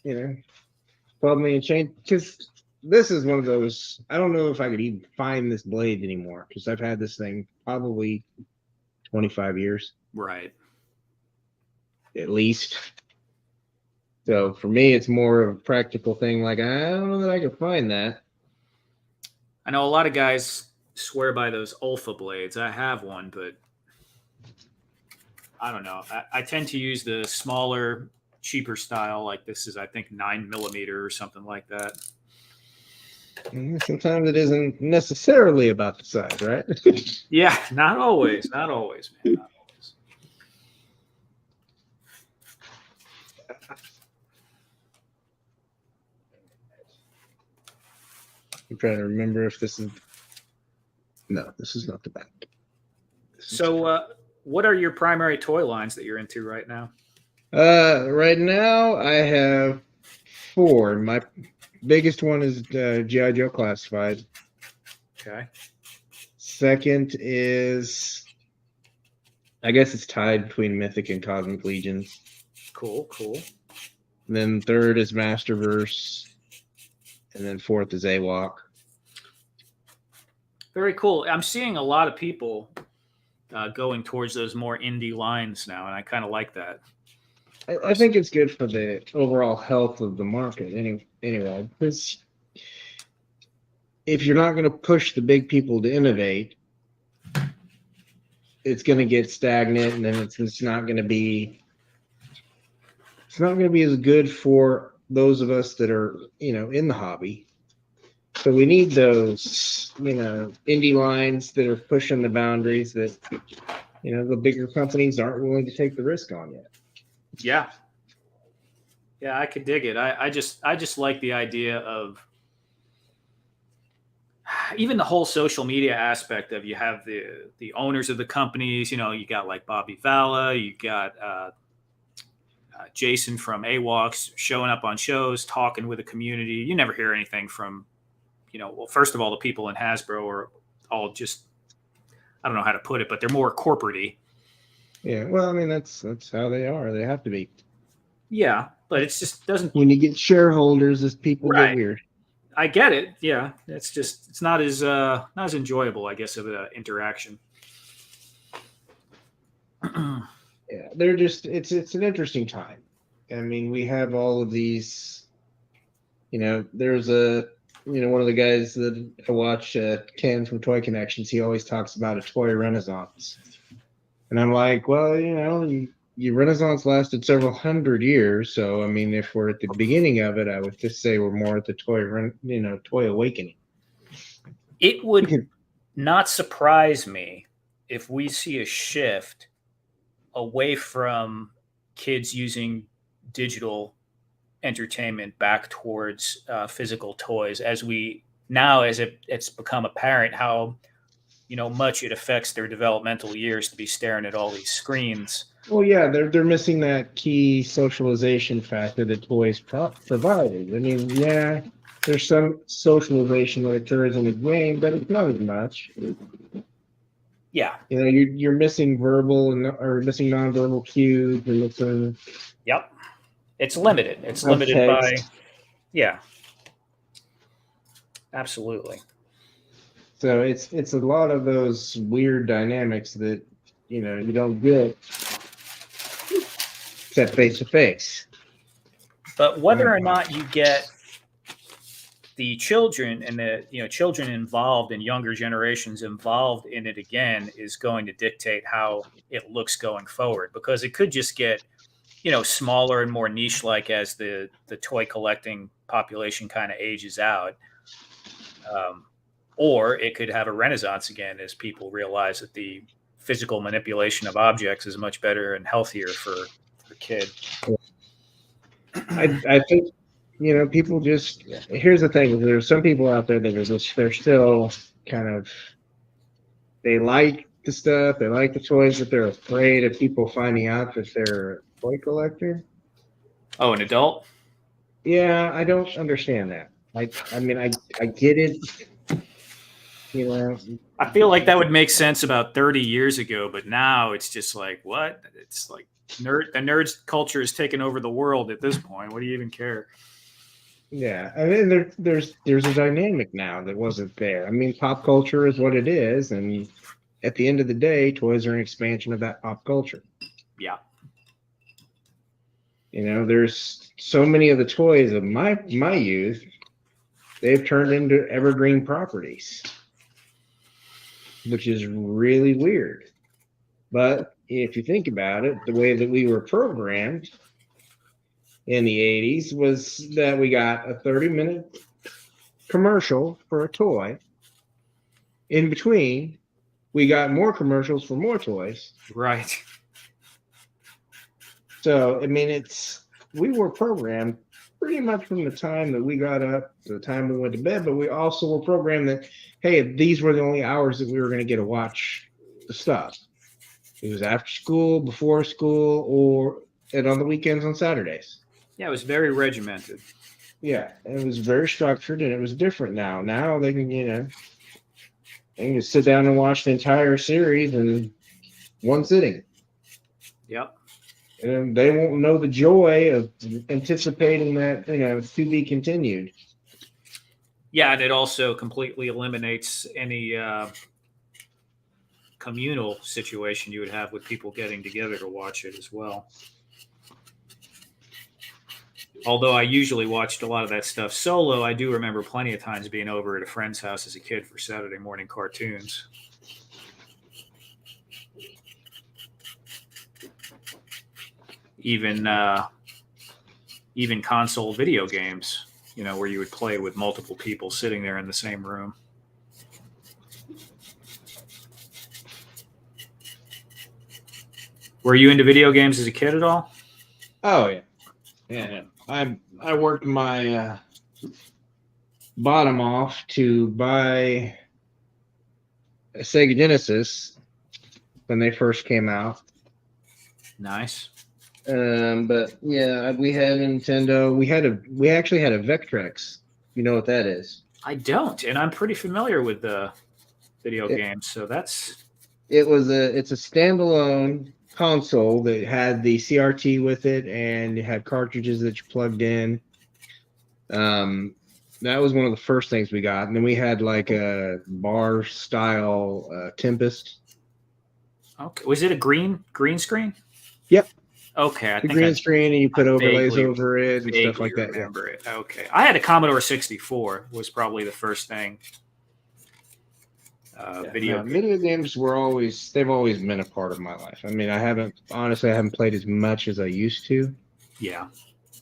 12 million chain. Because this is one of those, I don't know if I could even find this blade anymore, because I've had this thing probably 25 years. Right. At least. So for me, it's more of a practical thing. Like, I don't know that I can find that. I know a lot of guys swear by those Ulfa blades. I have one, but I don't know. I tend to use the smaller, cheaper style. Like this is, I think, 9mm or something like that. Sometimes it isn't necessarily about the size, right? Yeah, not always. Not always, man. Not always. I'm trying to remember if this is. No, this is not the back. So, what are your primary toy lines that you're into right now? Right now I have 4. My biggest one is G.I. Joe Classified. Okay. Second is, I guess it's tied between Mythic and Cosmic Legions. Cool. And then third is Masterverse. And then fourth is AWOC. Very cool. I'm seeing a lot of people going towards those more indie lines now, and I kind of like that. I think it's good for the overall health of the market anyway, because if you're not going to push the big people to innovate, it's going to get stagnant, and then it's not going to be as good for those of us that are in the hobby. So we need those indie lines that are pushing the boundaries that the bigger companies aren't willing to take the risk on yet. Yeah, I could dig it. I just like the idea of even the whole social media aspect of, you have the owners of the companies. You got like Bobby Valla, you got Jason from AWOX showing up on shows, talking with the community. You never hear anything from, well, first of all, the people in Hasbro are all just, I don't know how to put it, but they're more corporate-y. Yeah, well, I mean, that's how they are. They have to be. Yeah, but it's just doesn't. When you get shareholders, as people get weird. I get it. Yeah, it's not as enjoyable, I guess, of an interaction. Yeah, they're just, it's an interesting time. I mean, we have all of these, there's one of the guys that I watch, Ken from Toy Connections, he always talks about a toy renaissance. And I'm like, well, your renaissance lasted several hundred years. So, I mean, if we're at the beginning of it, I would just say we're more at the toy awakening. It would not surprise me if we see a shift away from kids using digital entertainment back towards physical toys, as it's become apparent how much it affects their developmental years to be staring at all these screens. Well, yeah, they're missing that key socialization factor that toys provided. I mean, yeah, there's some socialization that occurs in the game, but it's not as much. Yeah. You know, you're missing verbal or missing nonverbal cues. You're missing Yep. It's limited. It's limited by, text. yeah, absolutely. So it's a lot of those weird dynamics that you don't get except face to face. But whether or not you get the children and the children involved and younger generations involved in it again is going to dictate how it looks going forward, because it could just get smaller and more niche like as the toy collecting population kind of ages out, or it could have a renaissance again as people realize that the physical manipulation of objects is much better and healthier for the kid. I think people just here's the thing: there's some people out there that they're still kind of they like the stuff, they like the toys, but they're afraid of people finding out that they're a toy collector. Oh, an adult? Yeah, I don't understand that. I mean, I get it. I feel like that would make sense about 30 years ago, but now it's just like, what? It's like the nerds culture has taken over the world at this point. What do you even care? Yeah, I mean, there's a dynamic now that wasn't there. I mean, pop culture is what it is, and at the end of the day, toys are an expansion of that pop culture. Yeah. There's so many of the toys of my youth, they've turned into evergreen properties, which is really weird. But if you think about it, the way that we were programmed in the 80s was that we got a 30-minute commercial for a toy. In between, we got more commercials for more toys. Right. So, I mean, we were programmed pretty much from the time that we got up to the time we went to bed, but we also were programmed that, hey, these were the only hours that we were going to get to watch the stuff. It was after school, before school, and on the weekends on Saturdays. Yeah, it was very regimented. Yeah, it was very structured, and it was different now. Now they can, they can just sit down and watch the entire series in one sitting. Yep. And they won't know the joy of anticipating that, to be continued. Yeah, and it also completely eliminates any communal situation you would have with people getting together to watch it as well. Although I usually watched a lot of that stuff solo, I do remember plenty of times being over at a friend's house as a kid for Saturday morning cartoons. Even console video games, where you would play with multiple people sitting there in the same room. Were you into video games as a kid at all? Oh yeah, yeah. I worked my bottom off to buy a Sega Genesis when they first came out. Nice. But yeah, we had a Nintendo. We actually had a Vectrex. You know what that is? I don't, and I'm pretty familiar with the video games, so that's. It's a standalone console that had the CRT with it, and it had cartridges that you plugged in. That was one of the first things we got, and then we had like a bar style Tempest. Okay, was it a green screen? Yep. Okay, I the think green screen, and you put overlays over it and vaguely stuff like that. Remember it? Okay, I had a Commodore 64. Was probably the first thing. Video games they've always been a part of my life. I mean, I haven't played as much as I used to. Yeah,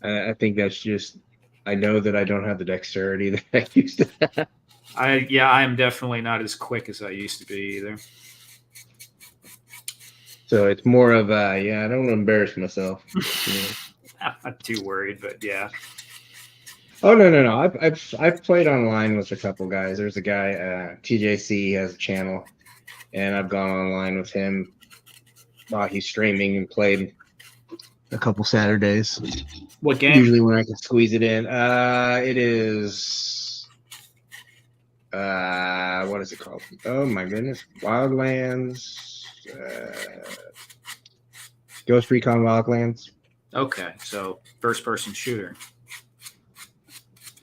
I think that's just I know that I don't have the dexterity that I used to have. I am definitely not as quick as I used to be either. So it's more of I don't want to embarrass myself. I'm not too worried, but yeah. Oh no! I've played online with a couple guys. There's a guy TJC has a channel, and I've gone online with him. He's streaming and played a couple Saturdays. What game? Usually when I can squeeze it in. It is what is it called? Oh my goodness, Wildlands, Ghost Recon Wildlands. Okay, so first-person shooter.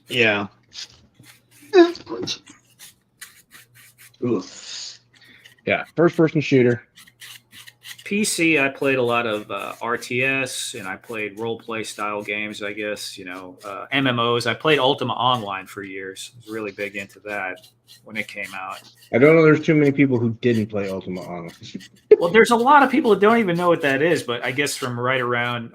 Yeah. Oof. Yeah, first-person shooter. PC, I played a lot of RTS, and I played role-play style games, I guess, MMOs. I played Ultima Online for years. I was really big into that when it came out. I don't know there's too many people who didn't play Ultima Online. Well, there's a lot of people that don't even know what that is, but I guess from right around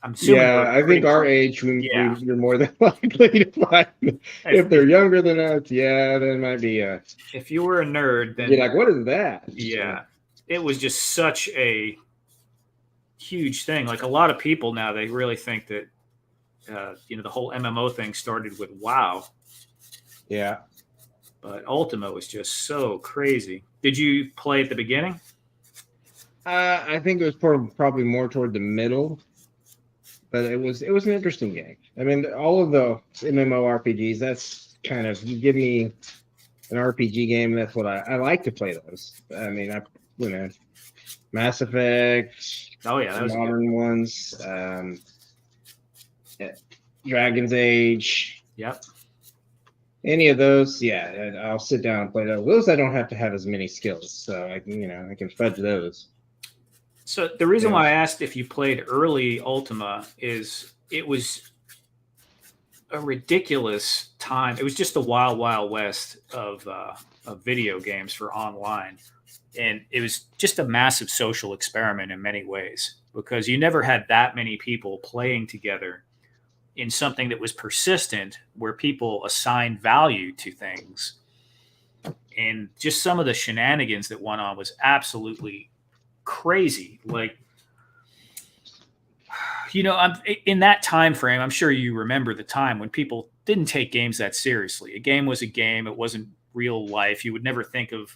I'm assuming. Yeah, I think our age, Yeah. you're more than likely to find. If they're younger than us, yeah, then might be if you were a nerd, then you're like, what is that? Yeah, it was just such a huge thing. Like a lot of people now, they really think that the whole MMO thing started with WoW. Yeah. But Ultima was just so crazy. Did you play at the beginning? I think it was probably more toward the middle, but it was an interesting game. I mean, all of the MMORPGs, that's kind of, you give me an RPG game, that's what I like to play those. I mean, Mass Effect. Oh yeah, that was modern ones. Dragon's Age. Yep. Any of those, yeah, I'll sit down and play those. Those I don't have to have as many skills, so I can fudge those. So the reason why I asked if you played early Ultima is it was a ridiculous time. It was just the wild, wild west of video games for online. And it was just a massive social experiment in many ways because you never had that many people playing together in something that was persistent where people assigned value to things. And just some of the shenanigans that went on was absolutely crazy. Like, in that time frame, I'm sure you remember the time when people didn't take games that seriously. A game was a game. It wasn't real life. You would never think of,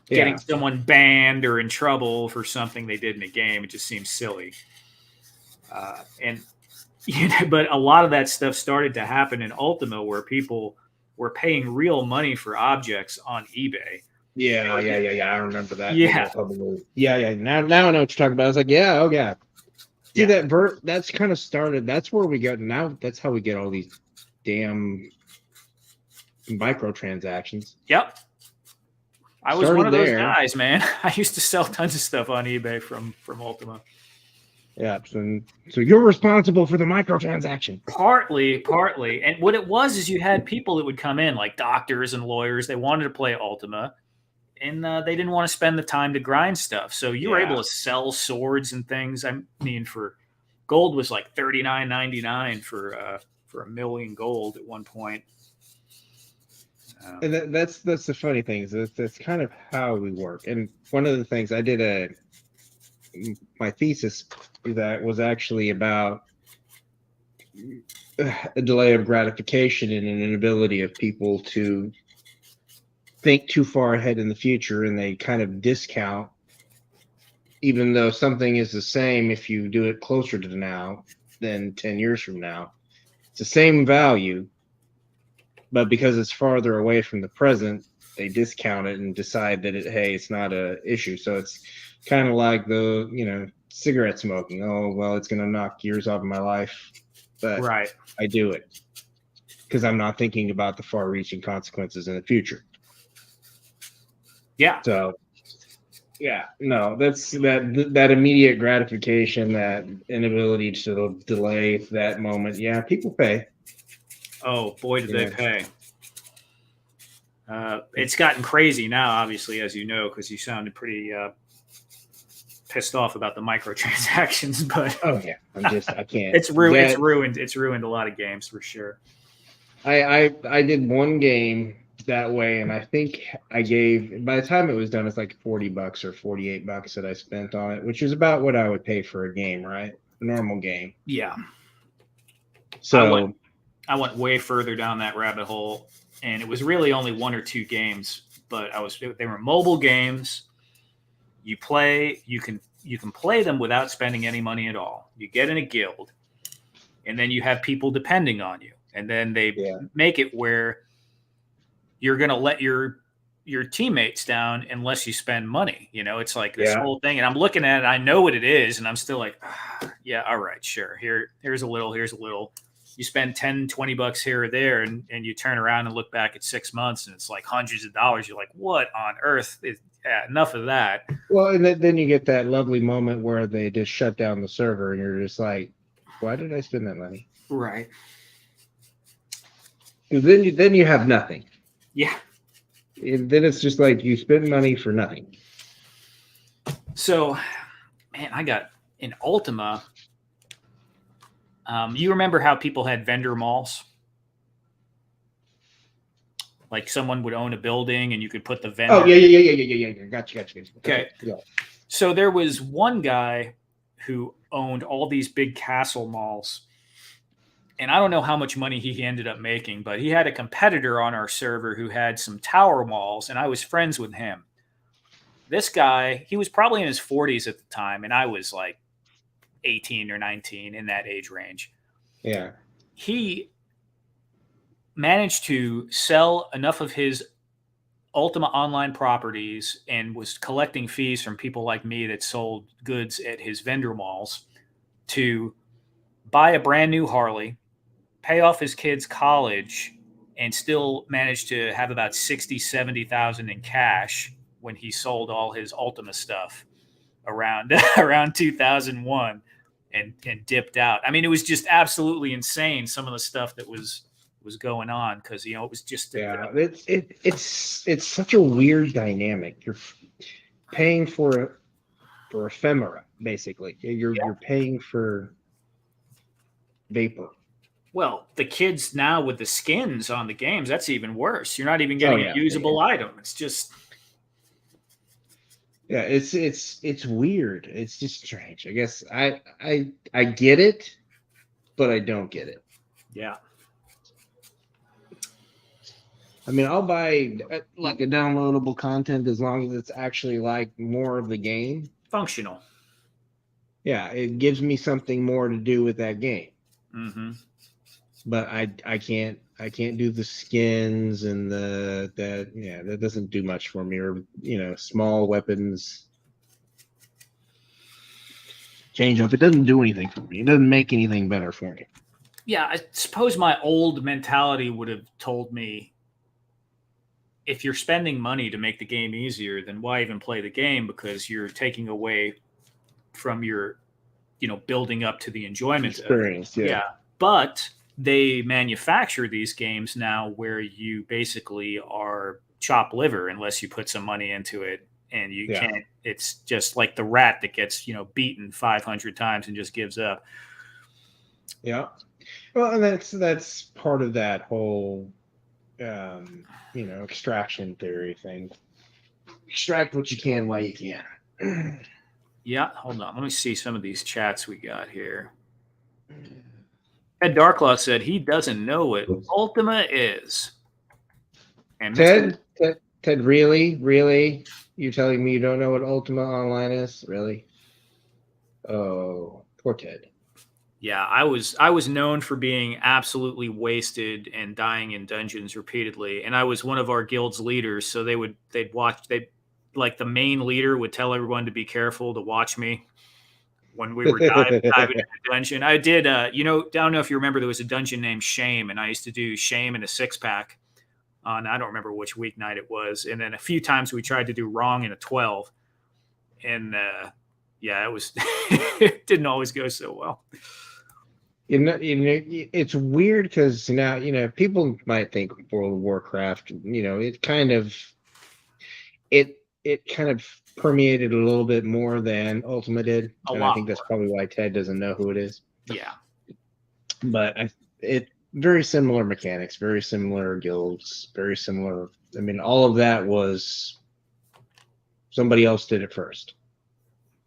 getting someone banned or in trouble for something they did in a game. It just seems silly. But a lot of that stuff started to happen in Ultima where people were paying real money for objects on eBay. Yeah. I remember that. Yeah. Yeah. Now I know what you're talking about. I was like, yeah, oh yeah. See that's kind of started. That's where we got now. That's how we get all these damn microtransactions. Yep. I was one of those guys, man. I used to sell tons of stuff on eBay from Ultima. Yeah, so you're responsible for the microtransaction. Partly. And what it was is you had people that would come in, like doctors and lawyers. They wanted to play Ultima, and they didn't want to spend the time to grind stuff. So you were able to sell swords and things. I mean, for gold was like $39.99 for $1 million gold at one point. And that's the funny thing is that's kind of how we work. And one of the things I did my thesis that was actually about a delay of gratification and an inability of people to think too far ahead in the future, and they kind of discount, even though something is the same if you do it closer to now than 10 years from now. It's the same value, but because it's farther away from the present, they discount it and decide that it's not a issue. So it's kind of like the cigarette smoking. Oh well, it's gonna knock years off of my life, but I do it because I'm not thinking about the far-reaching consequences in the future. Yeah. So that's that immediate gratification, that inability to delay that moment. Yeah, people pay. Oh boy, did they pay. It's gotten crazy now, obviously, as you know, because you sounded pretty pissed off about the microtransactions. But I can't. It's ruined a lot of games for sure. I did one game that way, and I think I gave, by the time it was done, it's like $40 or $48 that I spent on it, which is about what I would pay for a game, right? A normal game. Yeah. So I went way further down that rabbit hole, and it was really only one or two games, but they were mobile games. You can play them without spending any money at all. You get in a guild, and then you have people depending on you. and then they Yeah. make it where you're going to let your teammates down unless you spend money. It's like this whole thing, and I'm looking at it, I know what it is, and I'm still like, yeah, all right, sure. Here's a little. You spend 10, 20 bucks here or there, and you turn around and look back at 6 months, and it's like hundreds of dollars. You're like, what on earth? Enough of that. Well, and then you get that lovely moment where they just shut down the server, and you're just like, why did I spend that money? Right. Then you have nothing. Yeah. And then it's just like you spend money for nothing. So, man, I got in Ultima. You remember how people had vendor malls? Like someone would own a building and you could put the vendor. Oh, yeah. Gotcha. Okay. Yeah. So there was one guy who owned all these big castle malls. And I don't know how much money he ended up making, but he had a competitor on our server who had some tower malls, and I was friends with him. This guy, he was probably in his 40s at the time, and I was like 18 or 19, in that age range. Yeah. He managed to sell enough of his Ultima Online properties and was collecting fees from people like me that sold goods at his vendor malls to buy a brand new Harley, pay off his kids' college, and still managed to have about 60, 70,000 in cash when he sold all his Ultima stuff around 2001 and dipped out. I mean, it was just absolutely insane, some of the stuff that was going on, because it was just it's such a weird dynamic. You're paying for ephemera, basically. You're paying for vapor. Well, the kids now with the skins on the games, that's even worse. You're not even getting a usable item. It's just it's weird. It's just strange. I guess I get it, but I don't get it. Yeah. I mean, I'll buy like a downloadable content as long as it's actually like more of the game. Functional. Yeah, it gives me something more to do with that game. Mm-hmm. But I can't do the skins and that doesn't do much for me. Or small weapons change up. It doesn't do anything for me. It doesn't make anything better for me. Yeah, I suppose my old mentality would have told me, if you're spending money to make the game easier, then why even play the game? Because you're taking away from your, building up to the enjoyment experience. Yeah. But they manufacture these games now where you basically are chopped liver unless you put some money into it, and you can't. It's just like the rat that gets beaten 500 times and just gives up. Yeah. Well, and that's part of that whole extraction theory thing. Extract what you can while you can. Yeah, hold on. Let me see some of these chats we got here. Ed Darklaw said he doesn't know what Ultima is. And Ted, really? You're telling me you don't know what Ultima Online is? Really? Oh, poor Ted. Yeah, I was known for being absolutely wasted and dying in dungeons repeatedly, and I was one of our guild's leaders. So they'd like the main leader would tell everyone to be careful to watch me when we were diving into the dungeon. I did, I don't know if you remember, there was a dungeon named Shame, and I used to do Shame in a 6-pack on, I don't remember which weeknight it was, and then a few times we tried to do Wrong in a 12, and it was it didn't always go so well. It's weird because now people might think World of Warcraft, it kind of permeated a little bit more than Ultima did, I think that's probably why Ted doesn't know who it is. Yeah, but it very similar mechanics, very similar guilds, very similar. I mean, all of that was somebody else did it first.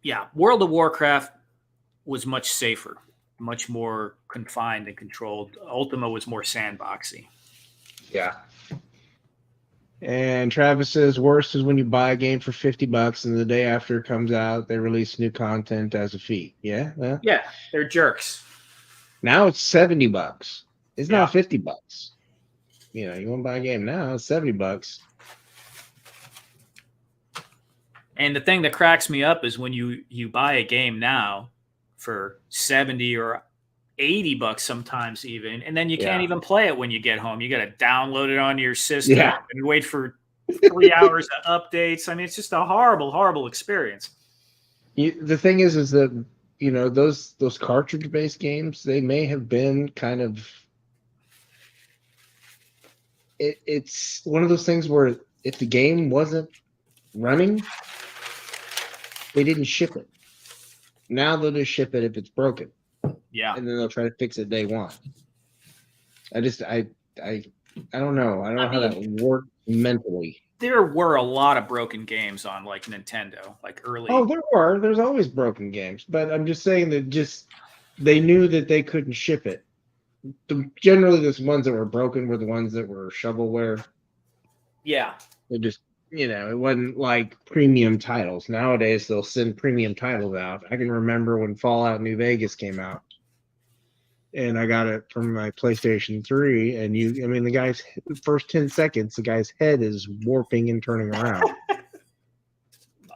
Yeah, World of Warcraft was much safer, much more confined and controlled. Ultima was more sandboxy. Yeah. And Travis says worst is when you buy a game for $50 and the day after it comes out, they release new content as a fee. Yeah. Yeah, they're jerks. Now it's $70. It's not $50. You know, you want to buy a game now, it's $70. And the thing that cracks me up is when you buy a game now for 70 or $80 sometimes even, and then you can't even play it when you get home. You got to download it onto your system and wait for 3 hours of updates. I mean, it's just a horrible, horrible experience. The thing is that, you know, those cartridge-based games, they may have been kind of it's one of those things where if the game wasn't running, they didn't ship it. Now they'll just ship it if it's broken. Yeah. And then they'll try to fix it day one. I don't know. I don't know how that works mentally. There were a lot of broken games on like Nintendo, like early. Oh, there were. There's always broken games. But I'm just saying that they knew that they couldn't ship it. Generally, the ones that were broken were the ones that were shovelware. Yeah. It just, you know, it wasn't like premium titles. Nowadays, they'll send premium titles out. I can remember when Fallout New Vegas came out, and I got it from my PlayStation 3, and the guy's first 10 seconds, the guy's head is warping and turning around.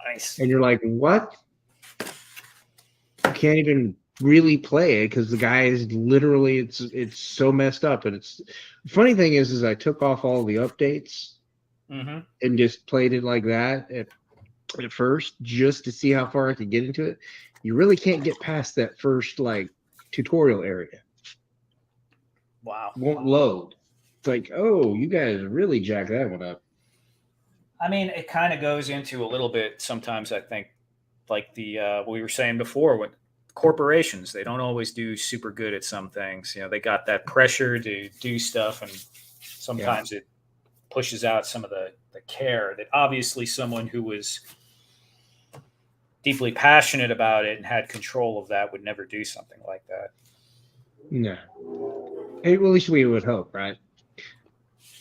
Nice. And you're like, what? You can't even really play it because the guy is literally, it's so messed up. And the funny thing is I took off all the updates and just played it like that at first, just to see how far I could get into it. You really can't get past that first like tutorial area. Wow. Won't load. It's like, oh, you guys really jacked that one up. I mean, it kind of goes into a little bit sometimes, I think, like the what we were saying before, with corporations, they don't always do super good at some things. You know, they got that pressure to do stuff, and sometimes it pushes out some of the care that obviously someone who was deeply passionate about it and had control of that would never do something like that. No. Hey, well, at least we would hope, right?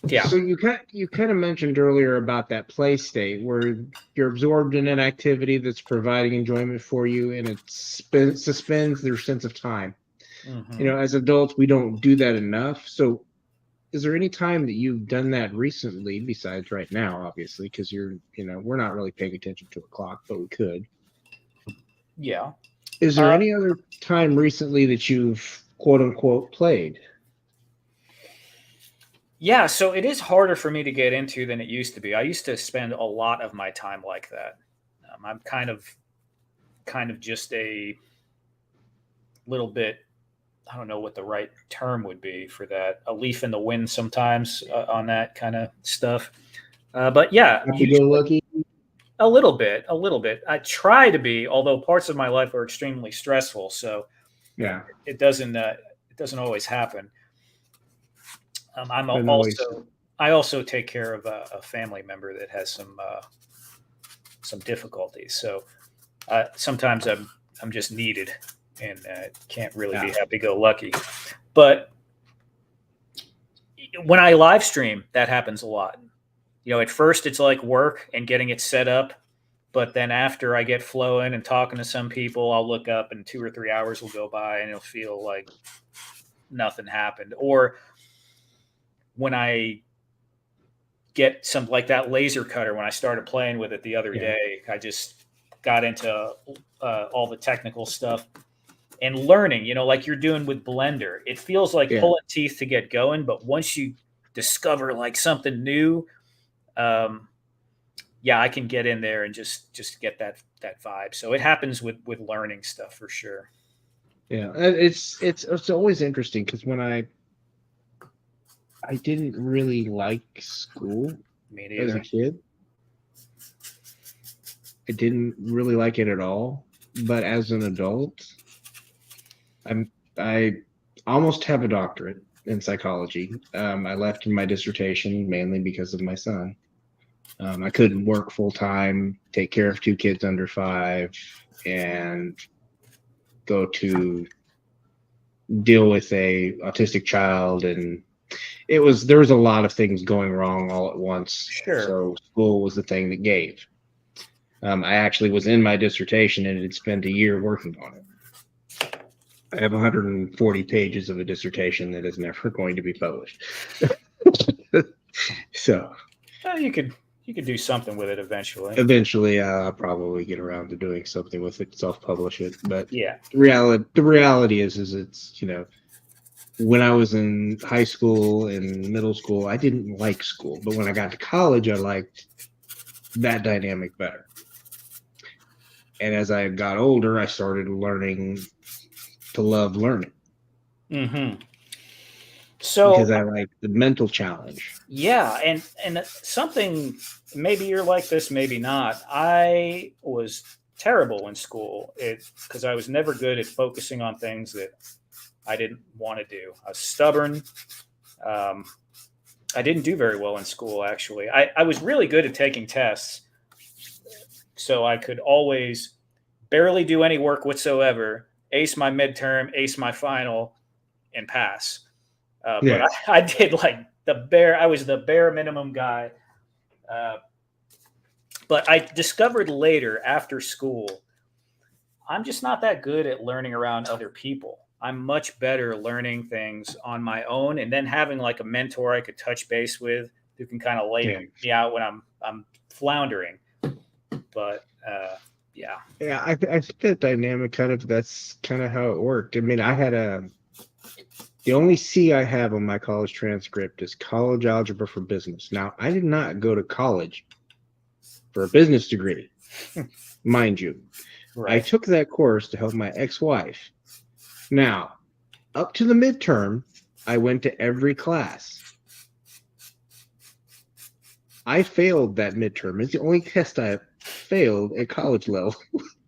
Yeah. So you kind of mentioned earlier about that play state where you're absorbed in an activity that's providing enjoyment for you, and it suspends their sense of time. You know, as adults, we don't do that enough. So is there any time that you've done that recently, besides right now, obviously, because we're not really paying attention to a clock, but we could. Yeah. Is there any other time recently that you've quote unquote played? Yeah, so it is harder for me to get into than it used to be. I used to spend a lot of my time like that. I'm kind of just a little bit, I don't know what the right term would be for that, a leaf in the wind sometimes on that kind of stuff. But yeah, Happy-go-lucky? A little bit. I try to be, although parts of my life are extremely stressful. So yeah, it doesn't always happen. I also take care of a family member that has some difficulties. So sometimes I'm just needed and can't really be happy-go-lucky. But when I live stream, that happens a lot. You know, at first it's like work and getting it set up, but then after I get flowing and talking to some people, I'll look up and 2 or 3 hours will go by and it'll feel like nothing happened. Or when I get some, like that laser cutter, when I started playing with it the other day, I just got into all the technical stuff and learning, you know, like you're doing with Blender. It feels like pulling teeth to get going, but once you discover like something new, I can get in there and just get that vibe. So it happens with learning stuff for sure. Yeah, it's always interesting because when I didn't really like school as a kid. I didn't really like it at all. But as an adult, I almost have a doctorate in psychology. I left in my dissertation mainly because of my son. I couldn't work full time, take care of 2 kids under 5, and go to deal with a autistic child, and there was a lot of things going wrong all at once. Sure. So school was the thing that gave. I actually was in my dissertation and had spent a year working on it. I have 140 pages of a dissertation that is never going to be published. So You could do something with it eventually. eventually, I'll probably get around to doing something with it, self-publish it. But Yeah. the reality is it's, when I was in high school and middle school, I didn't like school. But when I got to college, I liked that dynamic better. And as I got older, I started learning to love learning. Mm-hmm. So because I like the mental challenge. Yeah, and something, maybe you're like this, maybe not. I was terrible in school because I was never good at focusing on things that I didn't want to do. I was stubborn. I didn't do very well in school, actually. I was really good at taking tests, so I could always barely do any work whatsoever, ace my midterm, ace my final, and pass. But I did like I was the bare minimum guy. But I discovered later after school, I'm just not that good at learning around other people. I'm much better learning things on my own, and then having like a mentor I could touch base with who can kind of lay me out when I'm floundering. But yeah. I think that dynamic that's kind of how it worked. I mean, I had the only C I have on my college transcript is college algebra for business. Now, I did not go to college for a business degree, mind you. Right. I took that course to help my ex-wife. Now, up to the midterm, I went to every class. I failed that midterm. It's the only test I failed at college level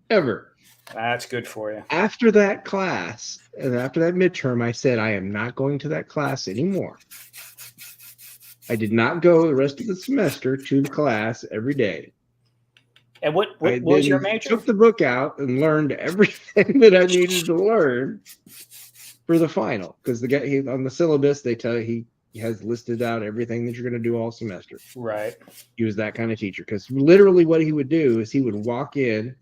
ever. That's good for you. After that class, and after that midterm, I said, I am not going to that class anymore. I did not go the rest of the semester to the class every day. And what was your major? I took the book out and learned everything that I needed to learn for the final. Because the guy on the syllabus, they tell you he has listed out everything that you're going to do all semester. Right. He was that kind of teacher. Because literally what he would do is he would walk in,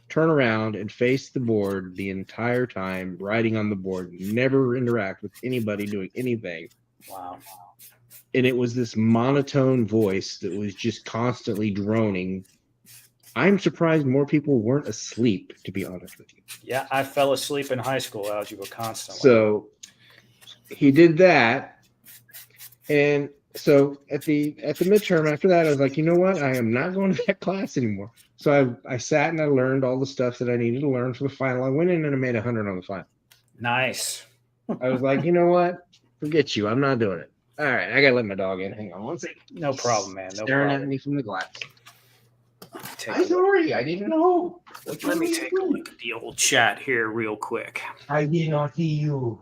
turn around, and face the board the entire time, writing on the board, never interact with anybody doing anything. Wow. And it was this monotone voice that was just constantly droning. I'm surprised more people weren't asleep, to be honest with you. Yeah, I fell asleep in high school algebra constantly. So he did that. And so at the midterm after that, I was like, you know what? I am not going to that class anymore. So I sat and I learned all the stuff that I needed to learn for the final. I went in and I made 100 on the final. Nice. I was like, you know what? Forget you. I'm not doing it. All right, I got to let my dog in. Hang on one second. No problem, man. No Staring problem. at me from the glass. I'm sorry. I didn't know. Let me take a look at the old chat here real quick. I did not see you.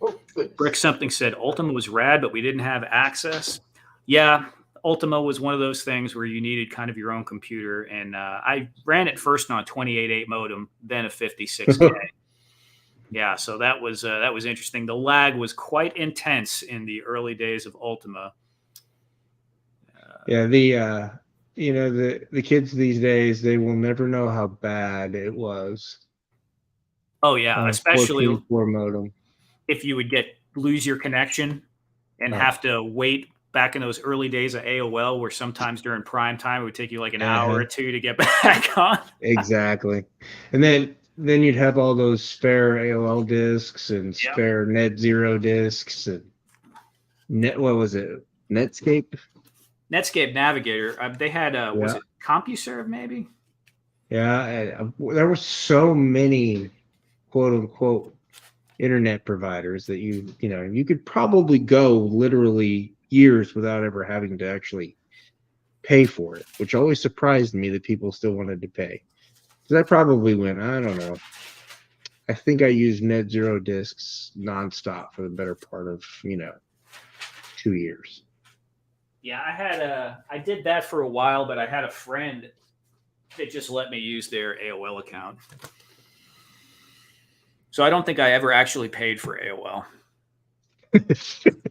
Oh, Brick something said Ultima was rad, but we didn't have access. Yeah, Ultima was one of those things where you needed kind of your own computer, and I ran it first on a 28.8 modem, then a 56K. Yeah, so that was interesting. The lag was quite intense in the early days of Ultima. Yeah, the kids these days, they will never know how bad it was. Oh yeah, especially 4 modem. If you would lose your connection and have to wait back in those early days of AOL, where sometimes during prime time it would take you like an hour or two to get back on. Exactly. And then you'd have all those spare AOL discs and spare Net Zero discs and what was it? Netscape Navigator. They had was it CompuServe maybe? Yeah, there were so many quote unquote internet providers that you could probably go literally years without ever having to actually pay for it, which always surprised me that people still wanted to pay. Because I probably went, I don't know, I think I used Net Zero discs nonstop for the better part of 2 years. Yeah, I did that for a while, but I had a friend that just let me use their AOL account. So I don't think I ever actually paid for AOL.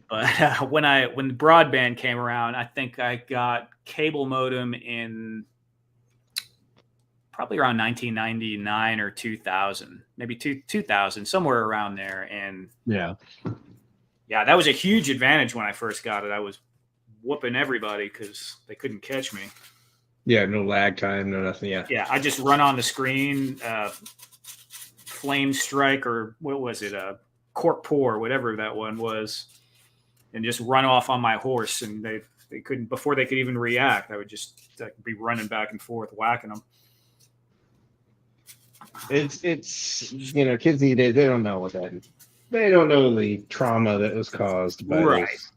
But when broadband came around, I think I got cable modem in probably around 1999 or 2000, maybe 2000, somewhere around there. And Yeah. yeah, that was a huge advantage when I first got it. I was whooping everybody because they couldn't catch me. Yeah, no lag time, no nothing. Yeah. Yeah, I just run on the screen, flame strike, or what was it? Cork pour, whatever that one was, and just run off on my horse. And they couldn't, before they could even react, I would just be running back and forth, whacking them. It's kids these days, they don't know what that is. They don't know the trauma that was caused by Right. this.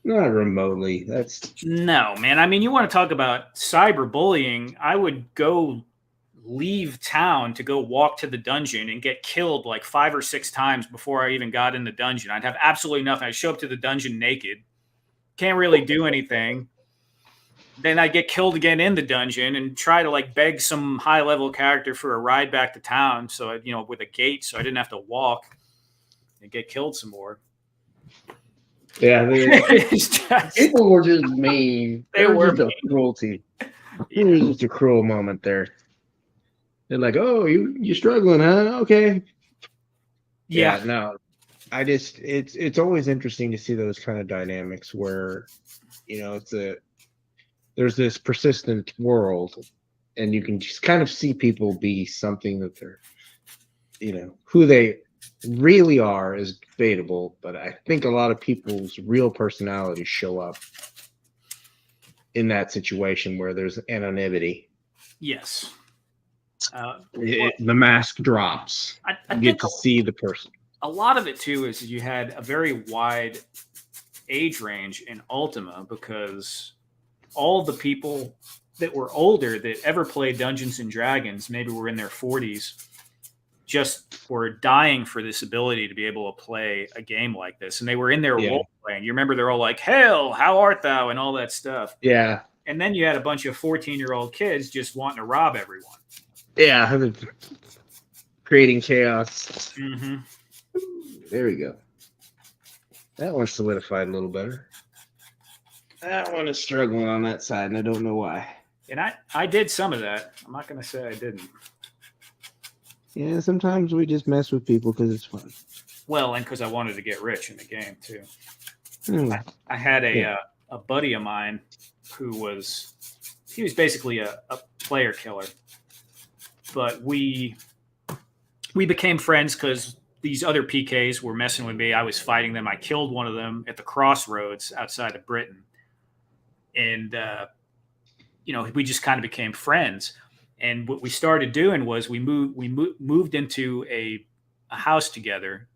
Not remotely. That's No, man. I mean, you want to talk about cyberbullying? I would go leave town to go walk to the dungeon and get killed like 5 or 6 times before I even got in the dungeon. I'd have absolutely nothing. I'd show up to the dungeon naked. Can't really do anything. Then I'd get killed again in the dungeon and try to like beg some high level character for a ride back to town. So, with a gate, so I didn't have to walk and get killed some more. yeah. People were just mean. They were just a cruelty. It was just a cruel moment there. They're like, "Oh, you struggling, huh? Okay." Yeah. No, it's always interesting to see those kind of dynamics where, there's this persistent world, and you can just kind of see people be something that they're, who they really are is debatable, but I think a lot of people's real personalities show up in that situation where there's anonymity. Yes. The mask drops. I You get to see the person. A lot of it too is you had a very wide age range in Ultima, because all the people that were older that ever played Dungeons and Dragons, maybe were in their 40s, just were dying for this ability to be able to play a game like this. And they were in their role playing. You remember they're all like, "Hail, how art thou?" and all that stuff. Yeah. And then you had a bunch of 14-year-old kids just wanting to rob everyone. Yeah. Creating chaos. Mm-hmm. There we go. That one's solidified a little better. That one is struggling on that side, and I don't know why. And I did some of that. I'm not going to say I didn't. Yeah, sometimes we just mess with people because it's fun. Well, and because I wanted to get rich in the game, too. I had a buddy of mine who was basically a player killer. But we became friends because these other PKs were messing with me. I was fighting them. I killed one of them at the crossroads outside of Britain. And, we just kind of became friends. And what we started doing was we moved into a house together,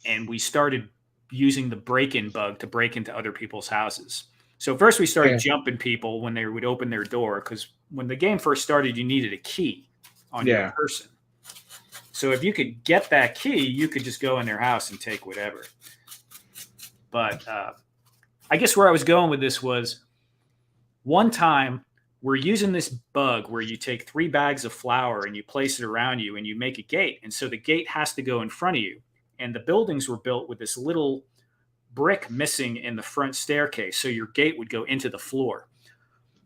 and we started using the break-in bug to break into other people's houses. So first we started jumping people when they would open their door, because when the game first started, you needed a key on your person. So if you could get that key, you could just go in their house and take whatever. But I guess where I was going with this was, one time we're using this bug where you take 3 bags of flour and you place it around you and you make a gate. And so the gate has to go in front of you. And the buildings were built with this little brick missing in the front staircase. So your gate would go into the floor.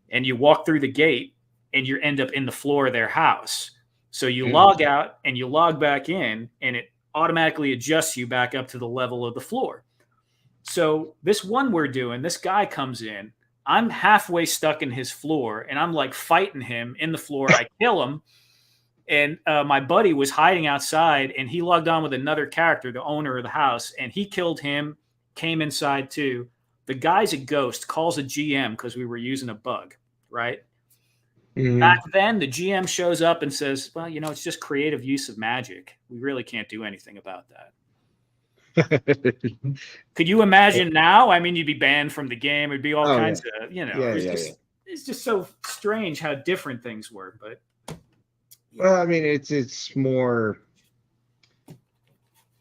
And you walk through the gate and you end up in the floor of their house. So you log out and you log back in, and it automatically adjusts you back up to the level of the floor. So this one we're doing, this guy comes in. I'm halfway stuck in his floor, and I'm like fighting him in the floor. I kill him. And my buddy was hiding outside, and he logged on with another character, the owner of the house, and he killed him, came inside too. The guy's a ghost, calls a GM because we were using a bug, right? Mm-hmm. Back then, the GM shows up and says, "Well, it's just creative use of magic. We really can't do anything about that." Could you imagine now? I mean, you'd be banned from the game. It'd be all kinds of, it's just so strange how different things were. But well, I mean, it's more,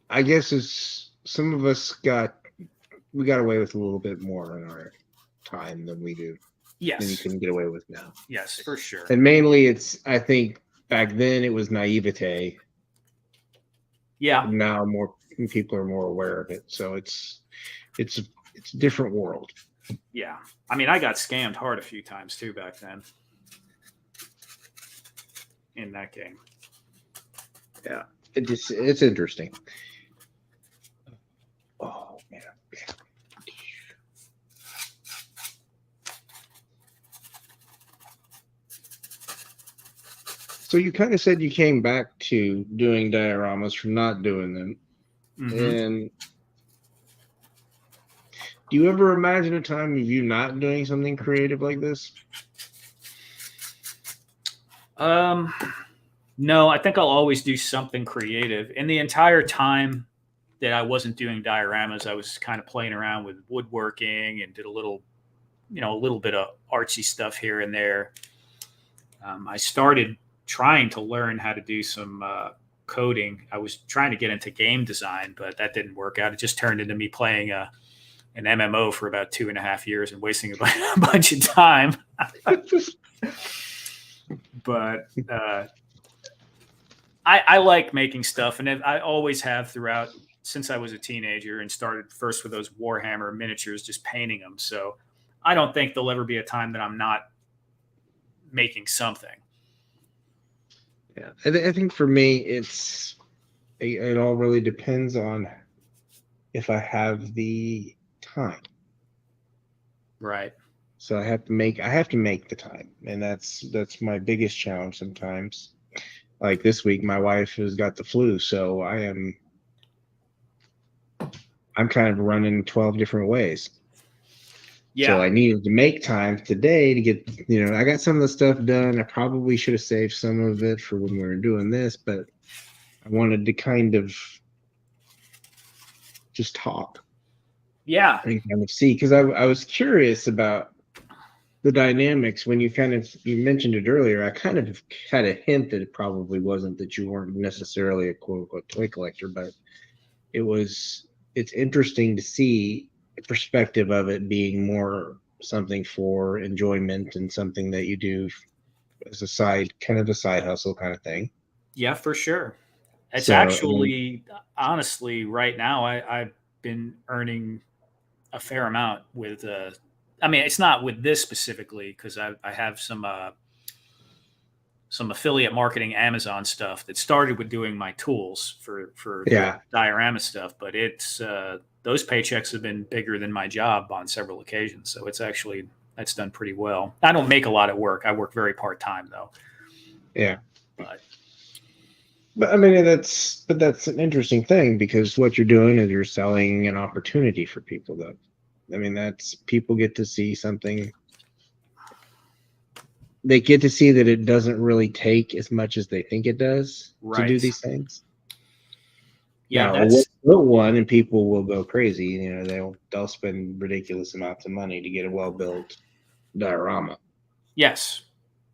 I guess some of us got away with a little bit more in our time than we do. Yes. Than you can get away with now. Yes, for sure. And mainly I think back then it was naivete. Yeah. Now more people are more aware of it. So it's a different world. Yeah. I mean, I got scammed hard a few times too back then. in that game. Yeah, it's interesting. Oh man. So you kind of said you came back to doing dioramas from not doing them. And do you ever imagine a time of you not doing something creative like this? No, I think I'll always do something creative. In the entire time that I wasn't doing dioramas, I was kind of playing around with woodworking and did a little bit of artsy stuff here and there. I started trying to learn how to do some coding. I was trying to get into game design, but that didn't work out. It just turned into me playing an MMO for about 2.5 years and wasting a bunch of time. But I like making stuff, and I always have throughout since I was a teenager, and started first with those Warhammer miniatures, just painting them. So I don't think there'll ever be a time that I'm not making something. Yeah, I think for me, it all really depends on if I have the time. Right. So I have to make the time, and that's my biggest challenge sometimes. Like this week, my wife has got the flu, so I'm kind of running 12 different ways. Yeah. So I needed to make time today to get, I got some of the stuff done. I probably should have saved some of it for when we were doing this, but I wanted to kind of just talk. Yeah. And kind of see, because I was curious about the dynamics when you mentioned it earlier. I kind of had a hint that it probably wasn't that you weren't necessarily a quote unquote toy collector, but it's interesting to see the perspective of it being more something for enjoyment and something that you do as a side hustle kind of thing. Yeah, for sure. It's So, actually, honestly, right now, I've been earning a fair amount with, I mean, it's not with this specifically, because I have some affiliate marketing Amazon stuff that started with doing my tools for the diorama stuff, but it's those paychecks have been bigger than my job on several occasions. So that's done pretty well. I don't make a lot of work. I work very part-time though. Yeah. But I mean, that's an interesting thing, because what you're doing is you're selling an opportunity for people, though. I mean, people get to see something. They get to see that it doesn't really take as much as they think it does to do these things. Yeah, now, that's one, and people will go crazy. They'll spend ridiculous amounts of money to get a well-built diorama. Yes.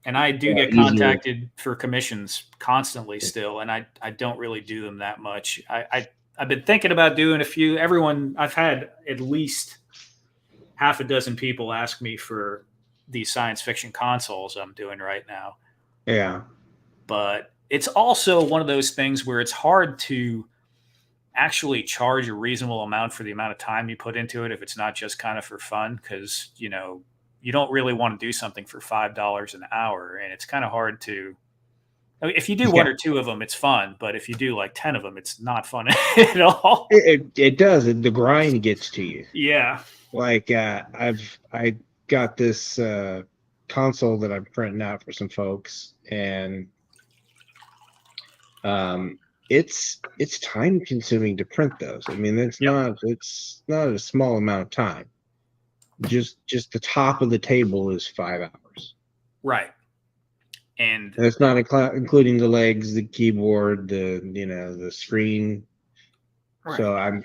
And I do get contacted for commissions constantly still, and I don't really do them that much. I've been thinking about doing a few. I've had at least half a dozen people ask me for these science fiction consoles I'm doing right now. Yeah. But it's also one of those things where it's hard to actually charge a reasonable amount for the amount of time you put into it if it's not just kind of for fun, because, you don't really want to do something for $5 an hour, and it's kind of hard to. I mean, if you do one or two of them, it's fun, but if you do like 10 of them, it's not fun at all. It does. The grind gets to you. Yeah. Like I got this console that I'm printing out for some folks, and it's time consuming to print those. I mean, it's not a small amount of time. Just the top of the table is 5 hours. Right. And it's not including the legs, the keyboard, the screen. Right. So I'm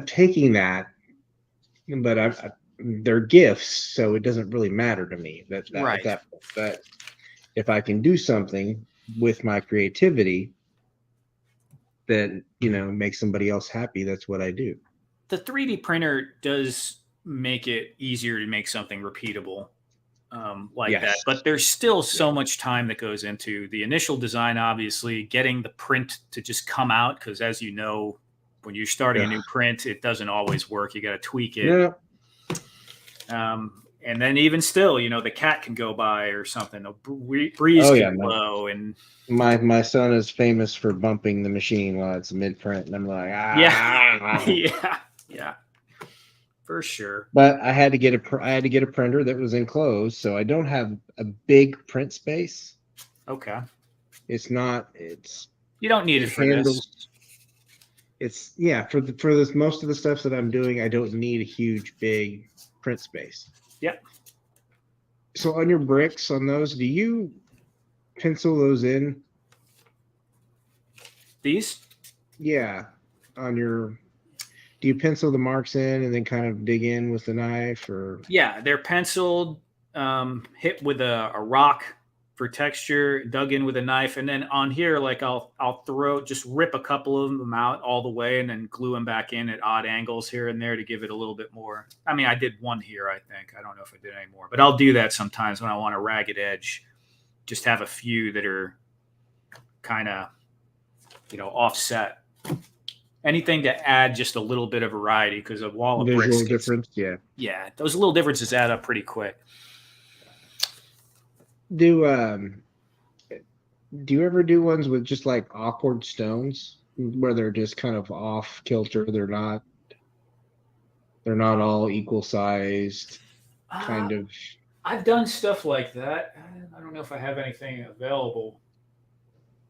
taking that, but they're gifts, so it doesn't really matter to me at that point. But if I can do something with my creativity that makes somebody else happy, that's what I do. The 3D printer does make it easier to make something repeatable that, but there's still so much time that goes into the initial design. Obviously, getting the print to just come out, because as you know, when you're starting a new print, it doesn't always work. You got to tweak it. And then even still, the cat can go by or something. A breeze Oh can yeah, blow, and my son is famous for bumping the machine while it's mid print, and I'm like, yeah, yeah, for sure. But I had to get a printer that was enclosed, so I don't have a big print space. Okay. It's not. You don't need it for this. It's for this most of the stuff that I'm doing. I don't need a huge big print space. Yep. So on your bricks, on those, do you pencil those in? These? Yeah. Do you pencil the marks in and then kind of dig in with the knife, or? Yeah, they're penciled, hit with a rock for texture, dug in with a knife, and then on here, like I'll just rip a couple of them out all the way, and then glue them back in at odd angles here and there to give it a little bit more. I mean, I did one here, I think. I don't know if I did any more, but I'll do that sometimes when I want a ragged edge. Just have a few that are kind of, offset. Anything to add just a little bit of variety, because a wall of bricks. Visual difference, yeah. Yeah, those little differences add up pretty quick. Do you ever do ones with just like awkward stones where they're just kind of off kilter? They're not all equal sized, kind of. I've done stuff like that. I don't know if I have anything available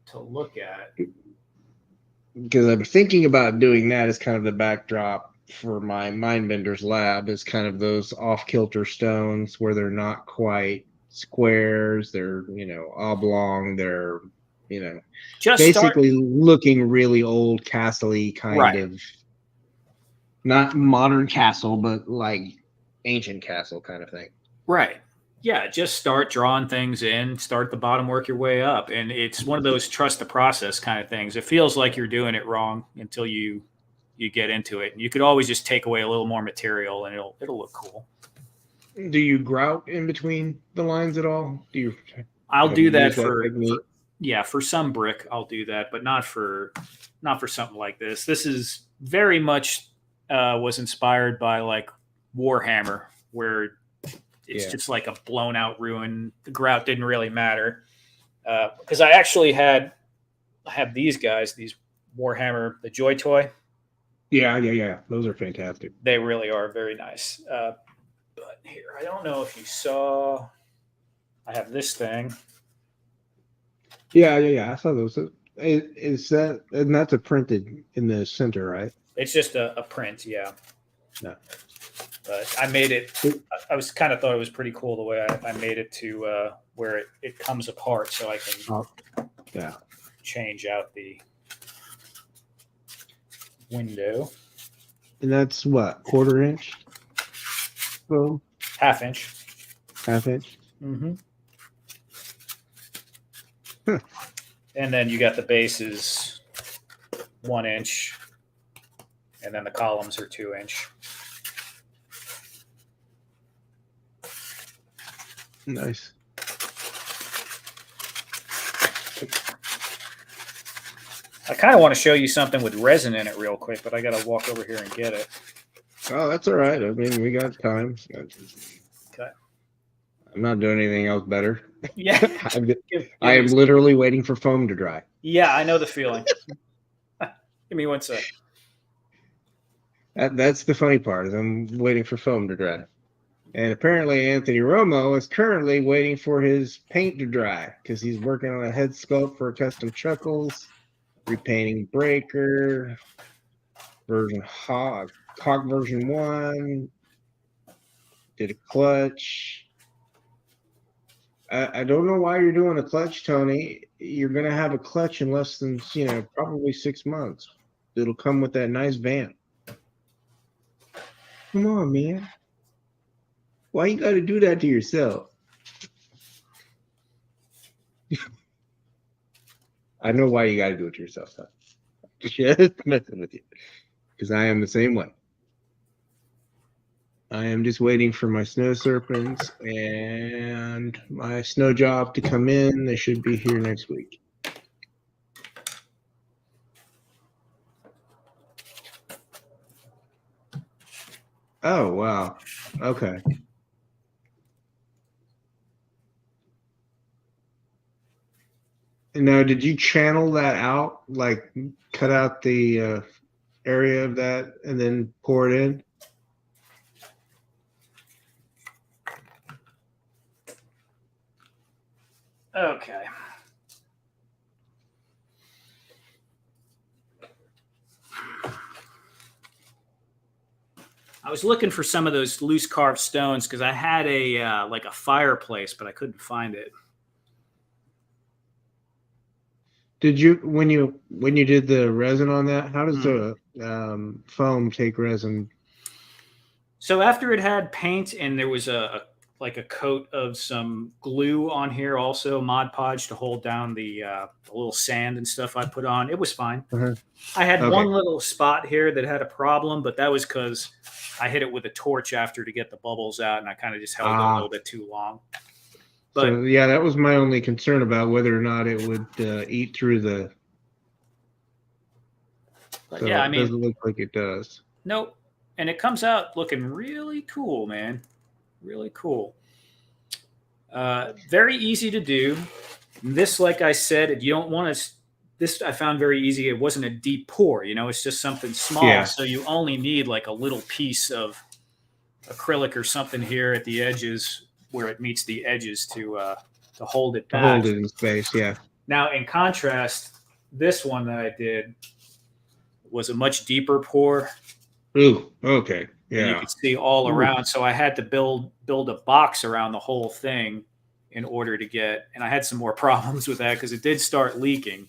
to look at. Because I'm thinking about doing that as kind of the backdrop for my Mindbender's lab, is kind of those off kilter stones where they're not quite squares, they're oblong, they're Just basically looking really old castle-y kind Right. of, not modern castle, but like ancient castle kind of thing. Right. Yeah, just start drawing things in, start at the bottom, work your way up. And it's one of those trust the process kind of things. It feels like you're doing it wrong until you get into it. And you could always just take away a little more material and it'll look cool. Do you grout in between the lines at all? I'll do that for some brick, I'll do that, but not for something like this. This is very much was inspired by like Warhammer, where it's just like a blown out ruin. The grout didn't really matter, because I actually have these guys, these Warhammer, the Joy Toy. Yeah. Those are fantastic. They really are very nice. But here, I don't know if you saw. I have this thing. Yeah. I saw those. Is that, and that's a printed in the center, right? It's just a print, yeah. No. But I made it. I thought it was pretty cool the way I made it to where it comes apart, so I can change out the window. And that's what, 1/4 inch? Well, 1/2 inch. 1/2 inch. Mm-hmm. Huh. And then you got the bases 1 inch, and then the columns are 2 inch. Nice. I kind of want to show you something with resin in it real quick, but I got to walk over here and get it. Oh, that's all right. I mean, we got time. Okay. I'm not doing anything else better. Yeah. I am literally waiting for foam to dry. Yeah, I know the feeling. Give me 1 sec. That's the funny part, is I'm waiting for foam to dry. And apparently Anthony Romo is currently waiting for his paint to dry, because he's working on a head sculpt for custom chuckles, repainting breaker, version hog version 1, did a clutch. I don't know why you're doing a clutch, Tony. You're going to have a clutch in less than, probably 6 months. It'll come with that nice vamp. Come on, man. Why you got to do that to yourself? I know why you got to do it to yourself, son. Just messing with you. Because I am the same way. I am just waiting for my snow serpents and my snow job to come in. They should be here next week. Oh, wow. Okay. And now, did you channel that out, like cut out the area of that and then pour it in? Okay. I was looking for some of those loose carved stones because I had a like a fireplace, but I couldn't find it. Did you when you did the resin on that? How does Mhm. the foam take resin? So after it had paint and there was like a coat of some glue on here, also Mod Podge to hold down the little sand and stuff I put on, it was fine. Uh-huh. I had Okay. one little spot here that had a problem, but that was because I hit it with a torch after to get the bubbles out, and I kind of just held it a little Ah, bit too long. so But, yeah, that was my only concern about whether or not it would eat through the. but So yeah, I it mean, doesn't look like it does. nope. And it comes out looking really cool, man. Really cool. Very easy to do. This, like I said, you don't want to. This I found very easy. It wasn't a deep pour, it's just something small. Yeah, So you only need like a little piece of acrylic or something here at the edges where it meets the edges to hold it to back. hold it in space. Yeah. Now, in contrast, this one that I did was a much deeper pour, Ooh. Okay. and you Yeah. could see all Ooh. around. So I had to build a box around the whole thing in order to get. And I had some more problems with that because it did start leaking.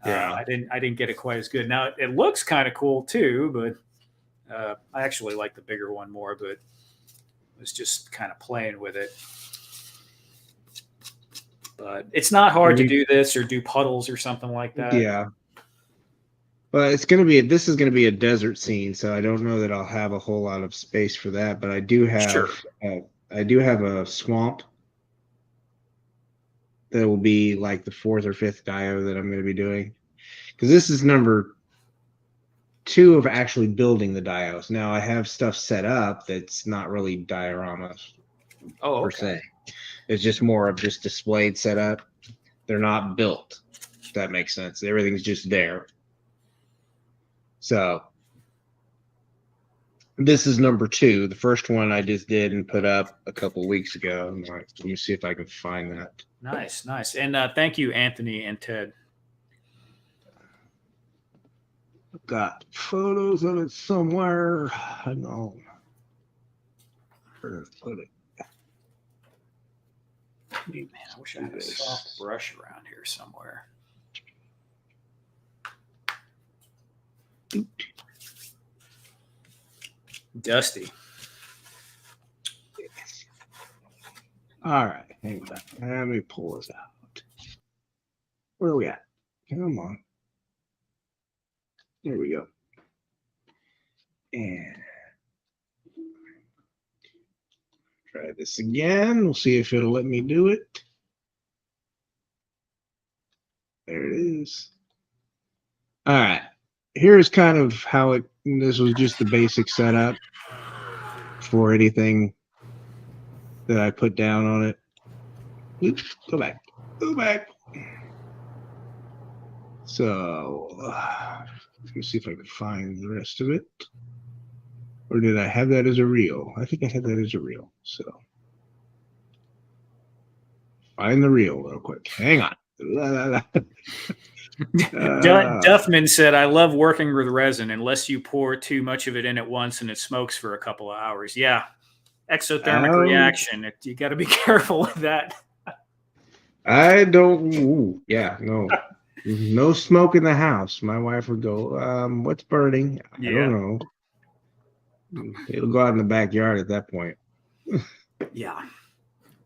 Yeah. I didn't get it quite as good. Now it looks kind of cool too, but I actually like the bigger one more. But I was just kind of playing with it. But it's not hard to do this or do puddles or something like that. Yeah. But it's gonna be this is gonna be a desert scene, so I don't know that I'll have a whole lot of space for that. But Sure. I do have a swamp that will be like the fourth or fifth dio that I'm going to be doing, because this is number two of actually building the dios. Now I have stuff set up that's not really dioramas Oh, per okay. se. It's just more of just displayed setup. They're not built. If that makes sense. Everything's just there. So this is number two. The first one I just did and put up a couple weeks ago. Let me see if I can find that. Nice, nice. And thank you, Anthony and Ted. I've got photos of it somewhere. Hang on. Where did I put it? Man, I wish I had a soft brush around here somewhere. Dusty. All right, hang on. Let me pull this out. Where are we at? Come on. There we go. And try this again. We'll see if it'll let me do it. There it is. All right. Here's kind of how it. This was just the basic setup for anything that I put down on it. Oops, go back. Go back. So let me see if I can find the rest of it. Or did I have that as a reel? I think I had that as a reel. So find the reel real quick. Hang on. La, la, la. Duffman said, I love working with resin unless you pour too much of it in at once and it smokes for a couple of hours. Yeah. Exothermic reaction. You got to be careful with that. I don't. Ooh, yeah, no. No smoke in the house. My wife would go, what's burning? I don't know. It'll go out in the backyard at that point. Yeah.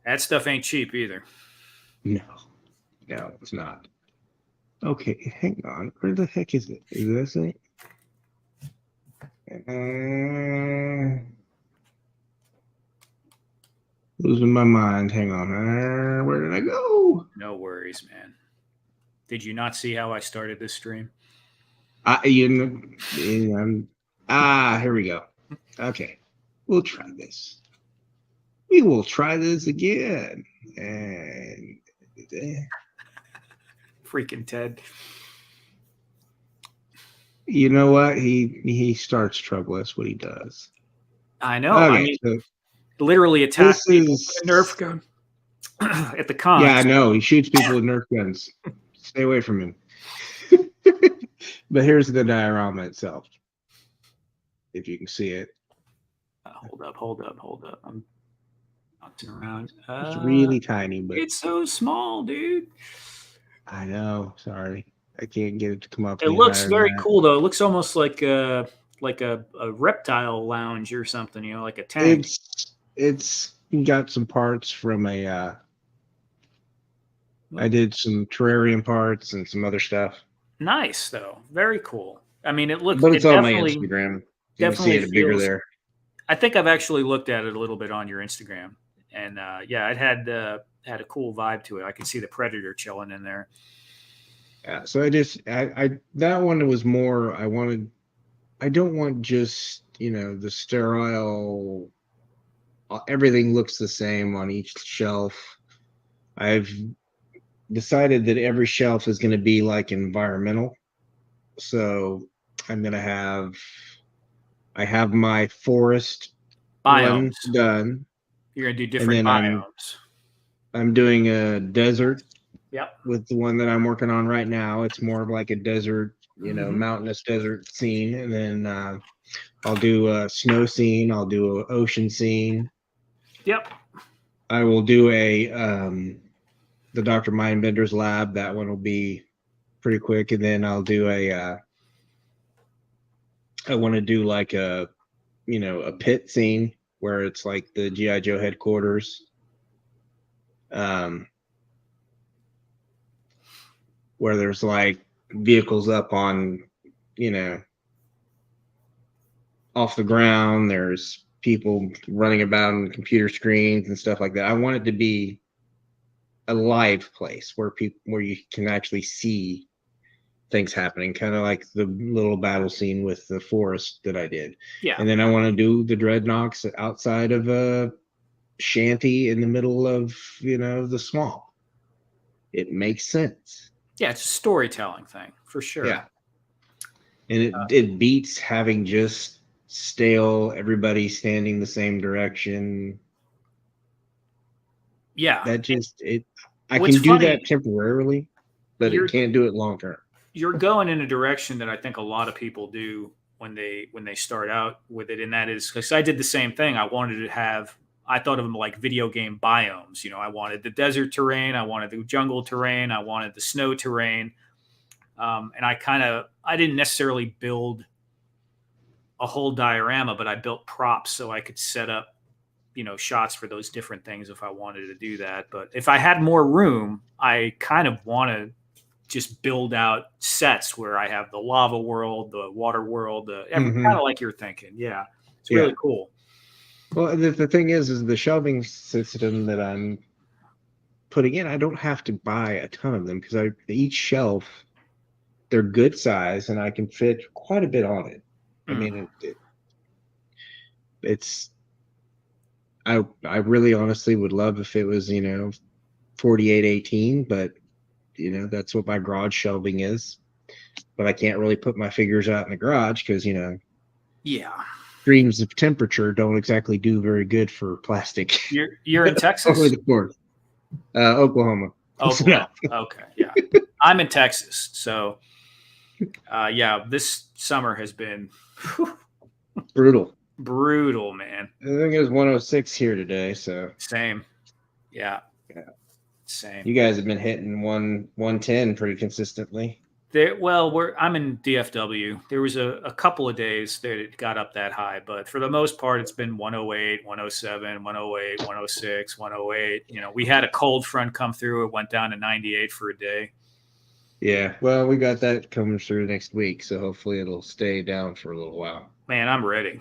That stuff ain't cheap either. No, it's not. Okay, hang on. Where the heck is it? Is this it? Losing my mind. Hang on. Where did I go? No worries, man. Did you not see how I started this stream? Here we go. Okay, we'll try this. We will try this again. And Freaking Ted. You know what? He starts trouble. That's what he does. I know. Okay, I mean, so literally attack this people is with a Nerf gun at the yeah, I cons. know. He shoots people with Nerf guns. Stay away from him. But here's the diorama itself, if you can see it. Hold up. I'm bouncing around. It's really tiny, but It's so small, dude. I know. Sorry, I can't get it to come up It any looks higher than very that. cool though. It looks almost like a reptile lounge or something, you know, like a tank. It's got some parts from a. I did some terrarium parts and some other stuff, Nice though. Very cool. I mean, but it's it on my definitely Instagram. You can see definitely it bigger feels. there. I think I've actually looked at it a little bit on your Instagram, and yeah, it had a cool vibe to it. I could see the predator chilling in there. Yeah, so I that one was more. I don't want just the sterile. Everything looks the same on each shelf. I've decided that every shelf is going to be like environmental. So I'm going to I have my forest one Biomes. done, You're gonna do and different then biomes. I'm doing a desert Yep. with the one that I'm working on right now. It's more of like a desert, Mhm. mountainous desert scene, and then I'll do a snow scene. I'll do an ocean scene. Yep. I will do a the Dr. Mindbender's lab. That one will be pretty quick, and then I'll do I want to do like a pit scene where it's like the GI Joe headquarters, um, where there's like vehicles up on you know off the ground. There's people running about on computer screens and stuff like that. I want it to be a live place where you can actually see things happening, kind of like the little battle scene with the forest that I did. Yeah. And then I want to do the dreadnoughts outside of a shanty in the middle of the swamp. It makes sense. Yeah. It's a storytelling thing for Yeah, sure. and it beats having just stale everybody standing the same direction. Yeah. That just it I What's can do that funny, temporarily, but it you're can't do it long term. you're going in a direction that I think a lot of people do when they start out with it, and that is because I did the same thing. I wanted to have. I thought of them like video game biomes. You know, I wanted the desert terrain, I wanted the jungle terrain, I wanted the snow terrain, and I didn't necessarily build a whole diorama, but I built props so I could set up shots for those different things if I wanted to do that. But if I had more room, I kind of want to just build out sets where I have the lava world, the water world, kind Hmm. of like you're thinking. Yeah, it's Yeah. really cool. Well, the thing is the shelving system that I'm putting in, I don't have to buy a ton of them because each shelf, they're good size and I can fit quite a bit on it. I Mm. mean, it's I really honestly would love if it was 4818, but that's what my garage shelving is. But I can't really put my figures out in the garage because Yeah, extremes of temperature don't exactly do very good for plastic you're in over Texas, the course. Oklahoma. Oklahoma. Okay, yeah, I'm in Texas, so yeah, this summer has been Brutal. brutal, man. I think it was 106 here today, so Same, yeah, yeah. same. You guys have been hitting 110 pretty consistently. Well, I'm in DFW. There was a couple of days that it got up that high, but for the most part, it's been 108, 107, 108, 106, 108. You know, we had a cold front come through. It went down to 98 for a day. Yeah, well, we got that coming through next week, so hopefully it'll stay down for a little while. Man, I'm ready.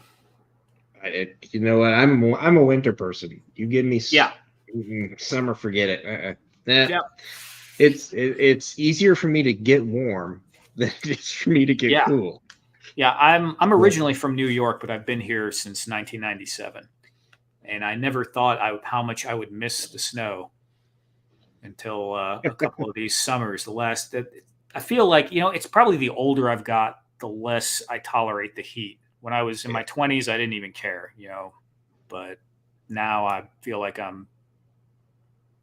You know what? I'm a winter person. You give me Yeah. summer, forget it. Nah. Yeah. It's easier for me to get warm than it is for me to get Yeah. cool. Yeah. I'm originally from New York, but I've been here since 1997. And I never thought how much I would miss the snow. until a couple of these summers. I feel like, it's probably the older I've got, the less I tolerate the heat. When I was in my 20s, I didn't even care, but now I feel like I'm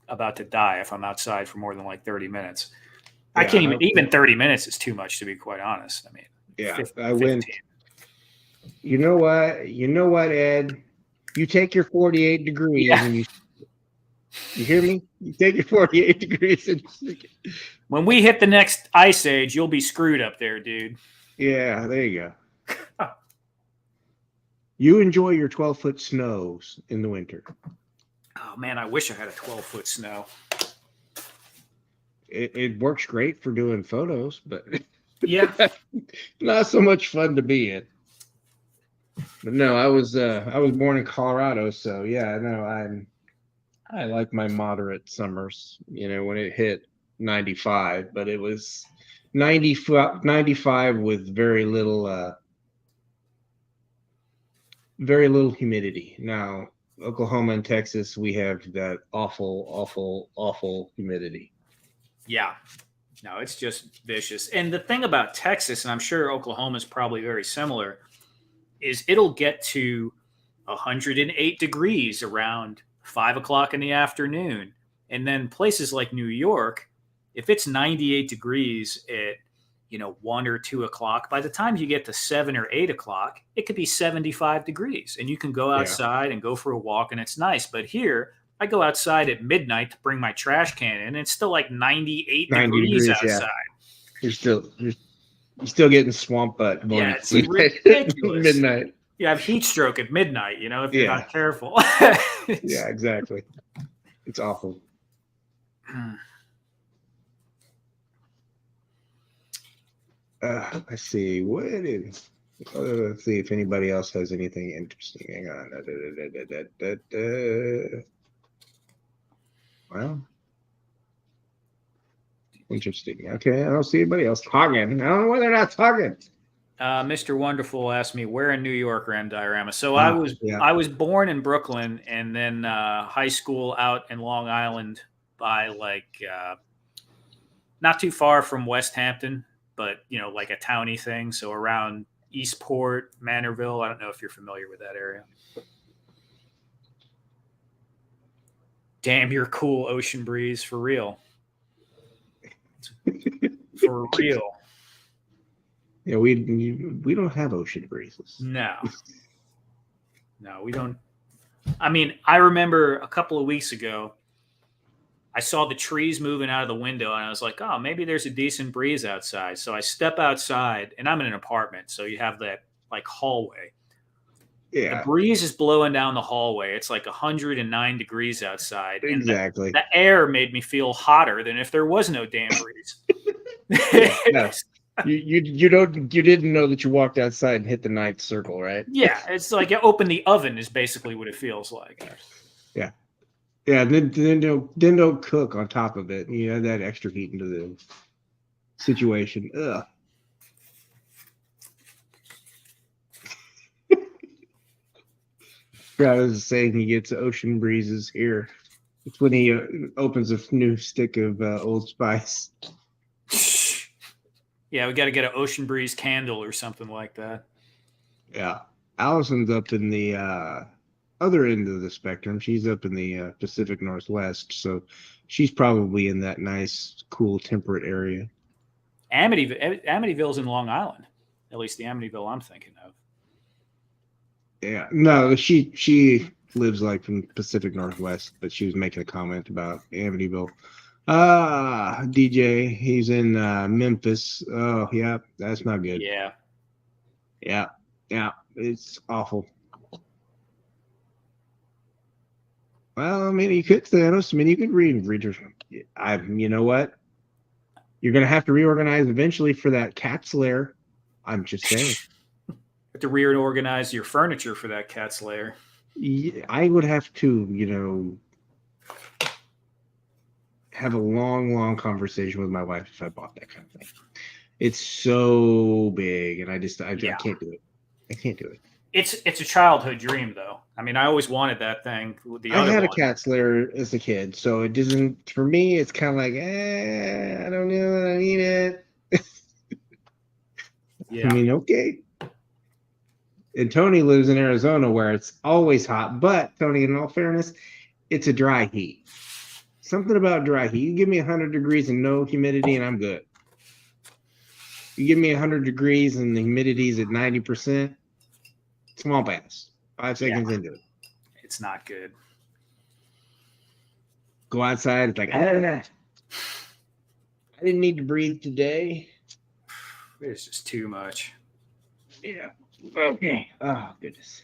about to die if I'm outside for more than like 30 minutes. I can't even 30 minutes is too much, to be quite honest. I mean, 15. I went, you know what, Ed, you take your 48 degrees and you hear me? You take your 48 degrees and when we hit the next ice age, you'll be screwed up there, dude. Yeah, there you go. You enjoy your 12-foot snows in the winter. Oh man, I wish I had a 12-foot snow. It works great for doing photos, but yeah, not so much fun to be in. But no, I was born in Colorado, so yeah, no, I like my moderate summers. When it hit 95, but it was 95 with very little humidity. Now, Oklahoma and Texas, we have that awful humidity. Yeah. No, it's just vicious. And the thing about Texas, and I'm sure Oklahoma is probably very similar, is it'll get to 108 degrees around 5 o'clock in the afternoon. And then places like New York, if it's 98 degrees at 1 or 2 o'clock, by the time you get to 7 or 8 o'clock, it could be 75 degrees and you can go outside and go for a walk and it's nice. But here, I go outside at midnight to bring my trash can in and it's still like 98 degrees outside. You're still getting swamp butt. It's ridiculous. Midnight. You have heat stroke at midnight, if you're not careful. Yeah, exactly. It's awful. Let's see. Let's see if anybody else has anything interesting. Hang on. Well, interesting. Okay, I don't see anybody else talking. I don't know why they're not talking. Mr. Wonderful asked me where in New York ran Diorama. So I was born in Brooklyn and then high school out in Long Island by not too far from West Hampton, but like a towny thing. So around Eastport, Manorville. I don't know if you're familiar with that area. Damn, you're cool, Ocean Breeze, for real. For real. Yeah, we don't have ocean breezes. No, we don't. I mean, I remember a couple of weeks ago, I saw the trees moving out of the window, and I was like, oh, maybe there's a decent breeze outside. So I step outside, and I'm in an apartment, so you have that hallway. Yeah. The breeze is blowing down the hallway. It's like 109 degrees outside. Exactly. And the air made me feel hotter than if there was no damn breeze. No. You didn't know that you walked outside and hit the ninth circle, right? Yeah, it's like you open the oven is basically what it feels like. Yeah. Yeah, then don't cook on top of it. You add that extra heat into the situation. Ugh. I was saying he gets ocean breezes here. It's when he opens a new stick of Old Spice. Yeah, we got to get an ocean breeze candle or something like that. Yeah. Allison's up in the other end of the spectrum. She's up in the Pacific Northwest, so she's probably in that nice, cool, temperate area. Amityville's in Long Island, at least the Amityville I'm thinking of. Yeah, no, she lives like in Pacific Northwest, but she was making a comment about Amityville. DJ, he's in Memphis. Oh, yeah, that's not good. Yeah, it's awful. Well, I mean, you could Thanos. I mean, you could read. You know what? You're gonna have to reorganize eventually for that cat's lair. I'm just saying. Have to reorganize your furniture for that cat's lair. Yeah, I would have to, have a long conversation with my wife if I bought that kind of thing. It's so big, and I can't do it. I can't do it. It's a childhood dream, though. I mean, I always wanted that thing. The I other had a one, cat slayer as a kid, so it doesn't, for me, it's kind of like, I don't know, I need it. I yeah, mean, okay. And Tony lives in Arizona where it's always hot, but Tony, in all fairness, it's a dry heat. Something about dry heat. You give me 100 degrees and no humidity, and I'm good. You give me 100 degrees and the humidity's at 90%, small pass. 5 seconds yeah, into it. it's not good. Go outside, it's like, I didn't need to breathe today. It's just too much. Yeah. Okay. Oh, goodness.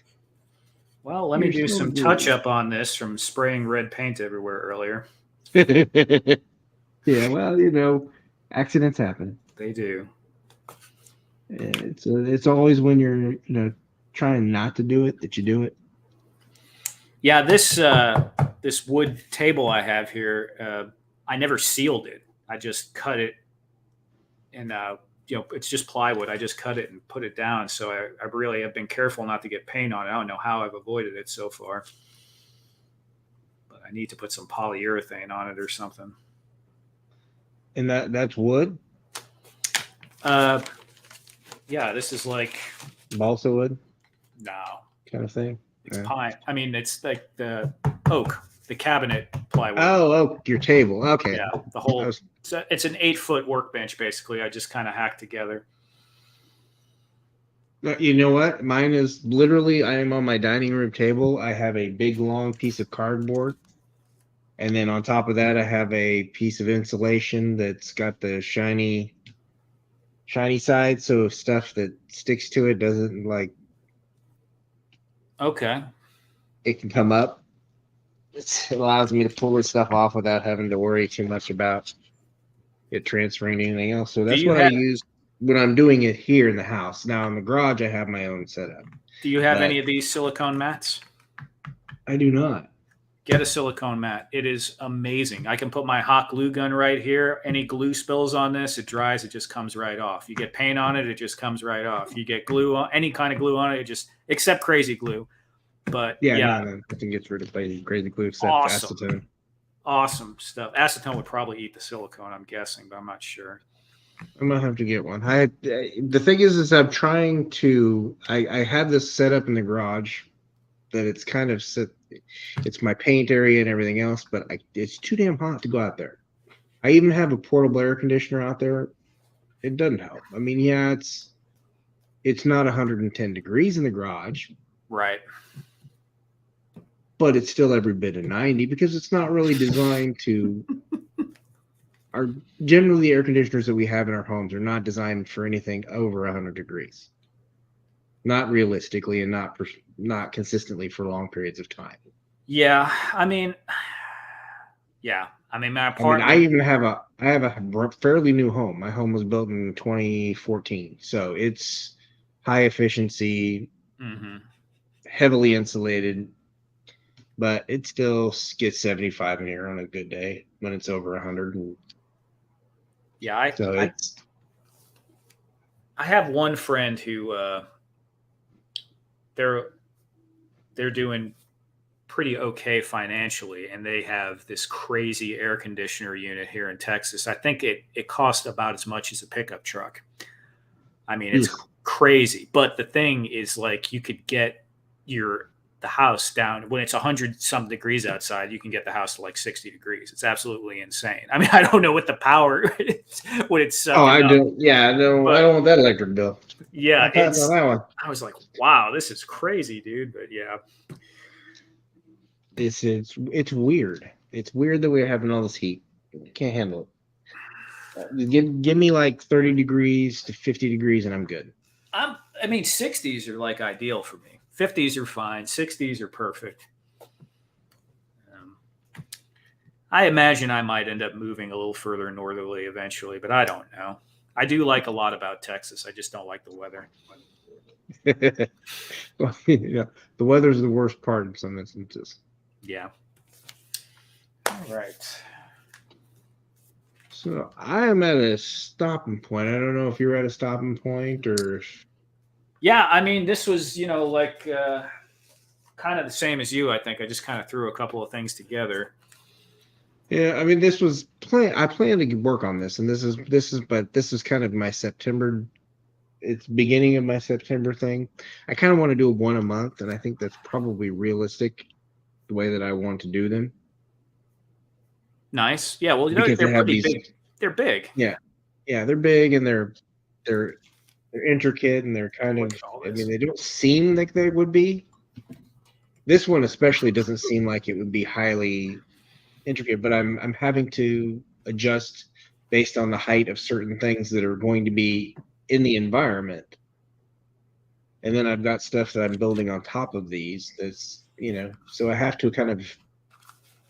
Well, let me You're do so some touch good. up on this from spraying red paint everywhere earlier. Yeah, well, accidents happen. They do. It's always when you're trying not to do it that you do it. Yeah, this wood table I have here, I never sealed it. I just cut it, and it's just plywood. I just cut it and put it down. So I really have been careful not to get paint on it. I don't know how I've avoided it so far, but I need to put some polyurethane on it or something. And that's wood, Uh, yeah, this is like balsa wood no, kind of thing. it's Yeah. pine. I mean, it's like the oak, the cabinet plywood. Oh, your table. Okay. Yeah, the whole. Was, It's an 8-foot workbench basically. I just kind of hacked together. you know what? Mine is literally, I am on my dining room table. I have a big long piece of cardboard. And then on top of that, I have a piece of insulation that's got the shiny side. So stuff that sticks to it doesn't Okay. it can come up. It allows me to pull this stuff off without having to worry too much about it transferring to anything else. So Do that's you what I have use when I'm doing it here in the house. Now in the garage, I have my own setup. Do you have But any of these silicone mats? I do not. Get a silicone mat. It is amazing. I can put my hot glue gun right here. Any glue spills on this, it dries, it just comes right off. You get paint on it, it just comes right off. You get glue on any kind of glue on it, except crazy glue. But Yeah, yeah, no, nothing gets rid of crazy glue except awesome. acetone. Awesome stuff. Acetone would probably eat the silicone, I'm guessing, but I'm not sure. I'm gonna have to get one. The thing is I'm trying to. I have this set up in the garage that it's kind of set. It's my paint area and everything else, but it's too damn hot to go out there. I even have a portable air conditioner out there. It doesn't help. I mean, yeah, it's not 110 degrees in the garage, Right. but it's still every bit of 90 because it's not really designed to. Generally the air conditioners that we have in our homes are not designed for anything over 100 degrees. Not realistically, and not consistently for long periods of time. Yeah. I mean, my apartment. I have a fairly new home. My home was built in 2014, so it's high efficiency, heavily insulated, but it still gets 75 in here on a good day when it's over 100. Yeah, I have one friend who they're doing pretty okay financially, and they have this crazy air conditioner unit here in Texas. I think it costs about as much as a pickup truck. I mean, it's crazy. But the thing is, like, you could get the house down when it's 100 some degrees outside. You can get the house to like 60 degrees. It's absolutely insane. I mean, I don't know what the power is, what it's sucking I up. don't. Yeah, no, I don't want that electric bill. Yeah, I'll pass on that one. I was like, wow, this is crazy, dude. But yeah, It's weird. It's weird that we're having all this heat. Can't handle it. Give me like 30 degrees to 50 degrees and I'm good. I mean, 60s are like ideal for me. 50s are fine. 60s are perfect. I imagine I might end up moving a little further northerly eventually, but I don't know. I do like a lot about Texas. I just don't like the weather. Well, yeah, the weather's the worst part in some instances. Yeah. All right. So I am at a stopping point. I don't know if you're at a stopping point or. Yeah, I mean, this was, like kind of the same as you. I think I just kind of threw a couple of things together. Yeah, I mean, this was plan. I plan to work on this, and but this is kind of my September. It's beginning of my September thing. I kind of want to do one a month, and I think that's probably realistic the way that I want to do them Nice. Yeah. Well, because they they're have pretty these. big. They're big. Yeah, yeah, they're big and they're they're intricate and they're kind Look of. at all I mean, this. they don't seem like they would be. This one especially doesn't seem like it would be highly intricate, but I'm having to adjust based on the height of certain things that are going to be in the environment. And then I've got stuff that I'm building on top of these that's, so I have to kind of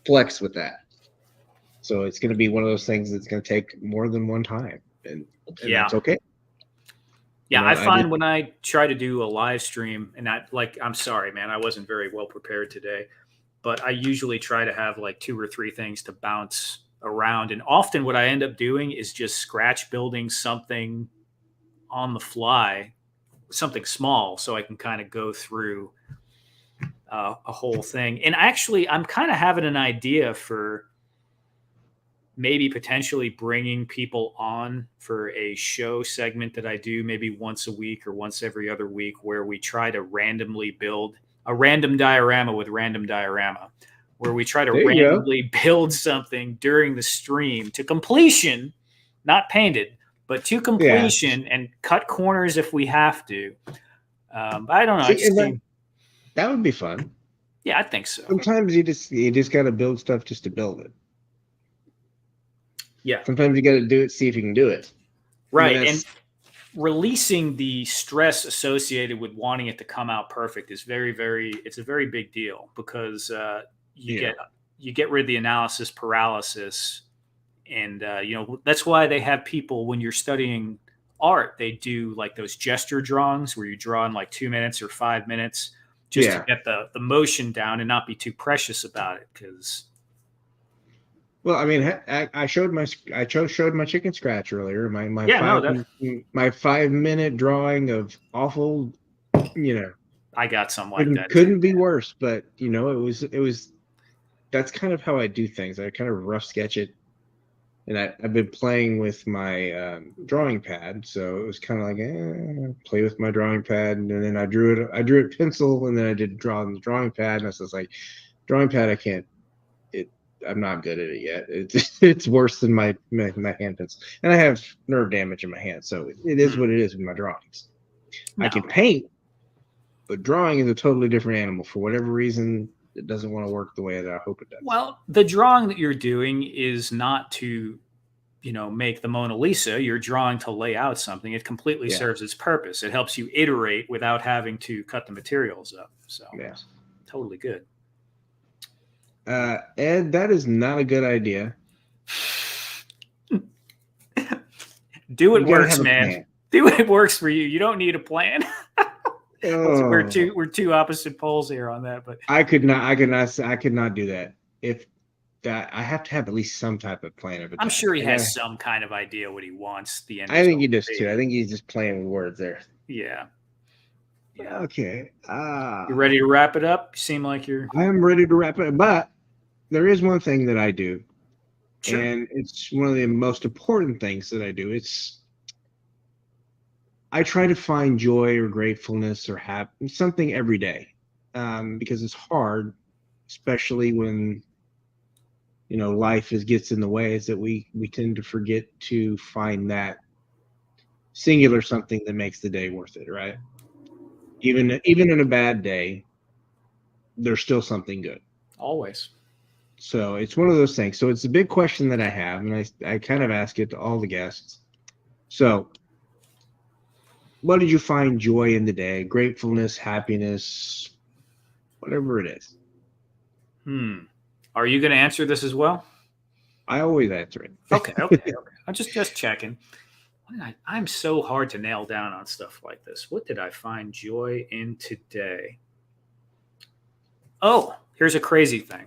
flex with that. So it's going to be one of those things that's going to take more than one time, and Yeah. that's okay. Yeah, I I just find when I try to do a live stream, and I'm sorry, man, I wasn't very well prepared today, but I usually try to have like two or three things to bounce around. And often what I end up doing is just scratch building something on the fly, something small, so I can kind of go through a whole thing. And actually, I'm kind of having an idea for maybe potentially bringing people on for a show segment that I do maybe once a week or once every other week, where we try to randomly build a random diorama with random diorama, where we try to there you go. randomly build something during the stream to completion, not painted, but to Yeah. completion, and cut corners if we have to. But I don't know. I See, just and seem, that would be fun. yeah, I think so. Sometimes you just got to build stuff just to build it. Yeah, Sometimes you got to do it, see if you can do it. I mean, right. And that's releasing the stress associated with wanting it to come out perfect is it's a very big deal, because you yeah, get rid of the analysis paralysis. And that's why they have people, when you're studying art, they do like those gesture drawings where you draw in like 2 minutes or 5 minutes, just to yeah. get the motion down and not be too precious about it. Because Well, I mean, I showed my chicken scratch earlier. yeah, no, that My 5 minute drawing of awful, you know, I got something like couldn't that too. couldn't be worse. But it was that's kind of how I do things. I kind of rough sketch it, and I've been playing with my drawing pad, so it was kind of like play with my drawing pad, and then I drew it pencil, and then I did draw on the drawing pad, and I was just like, drawing pad, I can't. I'm not good at it yet. It's worse than my hand pencil, and I have nerve damage in my hand, so it is what it is with my drawings. I No. can paint, but drawing is a totally different animal. For whatever reason, it doesn't want to work the way that I hope it does. Well, the drawing that you're doing is not to, make the Mona Lisa. You're drawing to lay out something. It completely Yeah, serves its purpose. It helps you iterate without having to cut the materials up. So, yeah. totally good. Ed, that is not a good idea. Do You it gotta works, have a man. plan. Do it works for you. You don't need a plan. we're Oh, two opposite poles here on that, but I could not do that. If that, I have to have at least some type of plan of I'm attack. sure he has some kind of idea what he wants the end I think result he to does too. I be. think he's just playing with words there. Yeah. Yeah. Okay. You ready to wrap it up? You seem like you're I am ready to wrap it up, but there is one thing that I do, sure. and it's one of the most important things that I do. I try to find joy or gratefulness or something every day, because it's hard, especially when life gets in the way. Is that we tend to forget to find that singular something that makes the day worth it, right? Even in a bad day, there's still something good. Always. So it's one of those things. So it's a big question that I have, and I kind of ask it to all the guests. So, what did you find joy in the day? Gratefulness, happiness, whatever it is. Are you going to answer this as well? I always answer it. Okay. I'm just checking. I'm so hard to nail down on stuff like this. What did I find joy in today? Oh, here's a crazy thing.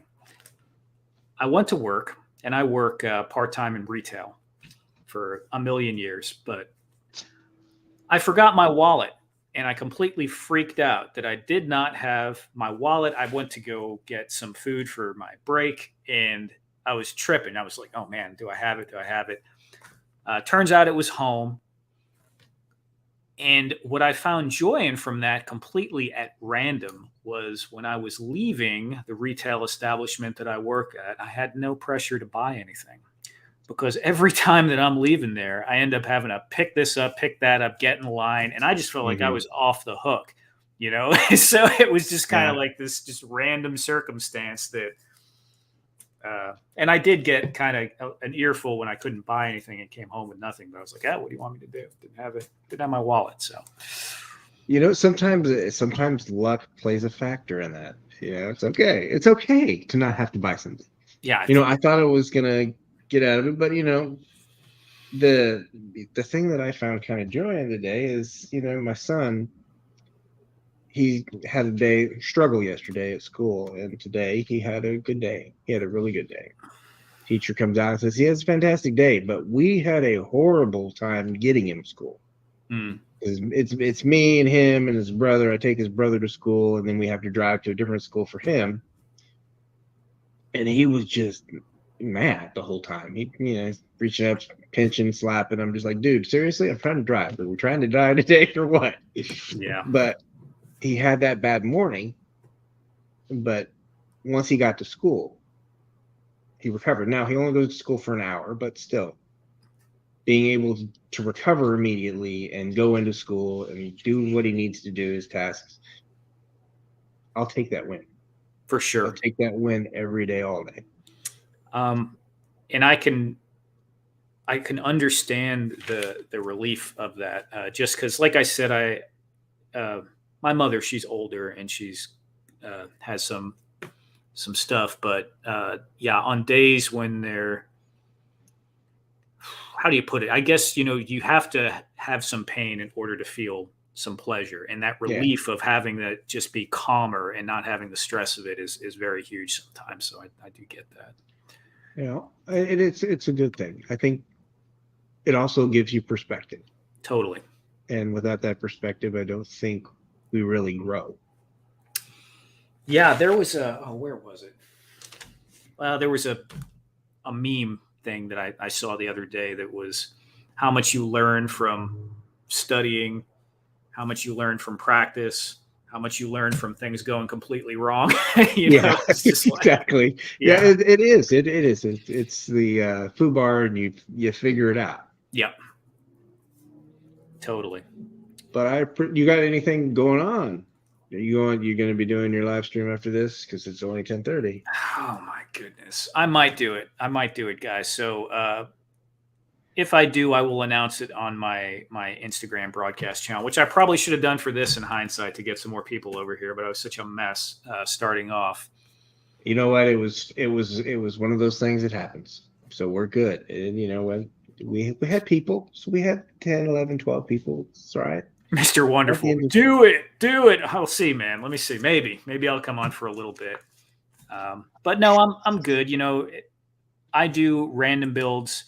I went to work, and I work part-time in retail for a million years, but I forgot my wallet and I completely freaked out that I did not have my wallet. I went to go get some food for my break, and I was tripping. I was like, oh man, do I have it? Do I have it? Turns out it was home. And what I found joy in from that completely at random was when I was leaving the retail establishment that I work at, I had no pressure to buy anything because every time that I'm leaving there, I end up having to pick this up, pick that up, get in line. And I just felt like I Mhm. was off the hook, you know? So it was just kind of Yeah. like this just random circumstance that, and I did get kind of an earful when I couldn't buy anything and came home with nothing. But I was like, "Oh, what do you want me to do?" Didn't have it. Didn't have my wallet. So Sometimes luck plays a factor in that. It's okay. It's okay to not have to buy something. yeah, I think I thought I was gonna get out of it, but the the thing that I found kind of joy in today is, my son, he had a day struggle yesterday at school, and today he had a good day. He had a really good day. Teacher comes out and says he has a fantastic day, but we had a horrible time getting him to school. mm, It's me and him and his brother. I take his brother to school, and then we have to drive to a different school for him. And he was just mad the whole time. He, reaching up, pinching, slapping. I'm just like, dude, seriously, I'm trying to drive. But we're trying to die today or what? yeah, But he had that bad morning. But once he got to school, he recovered. Now he only goes to school for an hour, but still, being able to recover immediately and go into school and do what he needs to do, his tasks, I'll take that win. for I'll sure. take that win every day, all day. And I can understand the relief of that. Just because, like I said, my mother, she's older and she's has some stuff, but yeah, on days when they're, how do you put it? I guess, you have to have some pain in order to feel some pleasure. And that Yeah. relief of having that just be calmer and not having the stress of it is very huge sometimes. So I do get that. It's a good thing. I think it also gives you perspective. Totally. And without that perspective, I don't think we really grow. Yeah, there was where was it? There was a meme thing that I saw the other day that was how much you learn from studying, how much you learn from practice, how much you learn from things going completely wrong. Yeah, It's just like, exactly. Yeah, yeah, it is. It is. It's the foobar, and you figure it out. yeah, totally. But you got anything going on? You're going to be doing your live stream after this because it's only 10:30. Oh my goodness, I might do it. I might do it, guys. So if I do, I will announce it on my Instagram broadcast channel, which I probably should have done for this in hindsight to get some more people over here. But I was such a mess starting off. You know what? It was one of those things that happens. So we're good. And when we had people, so we had 10, 11, 12 people. It's all right. Mr. At the Wonderful, end of do it, do it. I'll see, man. Let me see. Maybe I'll come on for a little bit. But no, I'm good. I do random builds,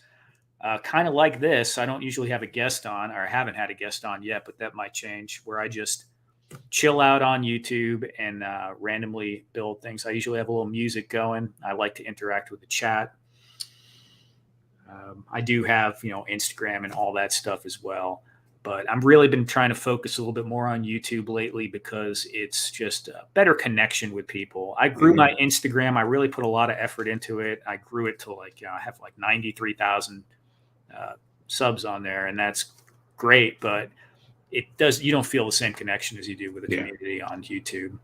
kind of like this. I don't usually have a guest on, or I haven't had a guest on yet, but that might change. Where I just chill out on YouTube and randomly build things. I usually have a little music going. I like to interact with the chat. I do have Instagram and all that stuff as well. But I've really been trying to focus a little bit more on YouTube lately because it's just a better connection with people. I grew my Instagram. I really put a lot of effort into it. I grew it to I have like 93,000 subs on there, and that's great. But you don't feel the same connection as you do with the community on YouTube.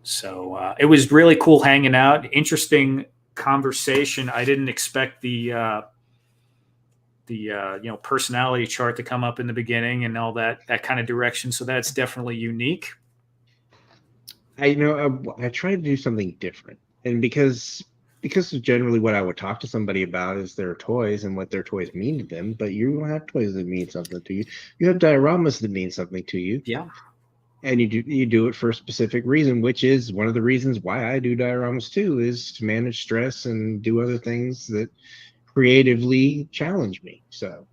So it was really cool hanging out. Interesting conversation. I didn't expect the personality chart to come up in the beginning and all that kind of direction. So that's definitely unique. I try to do something different, and because generally what I would talk to somebody about is their toys and what their toys mean to them. But you don't have toys that mean something to you. You have dioramas that mean something to you. Yeah. And you do it for a specific reason, which is one of the reasons why I do dioramas too, is to manage stress and do other things that creatively challenge me. So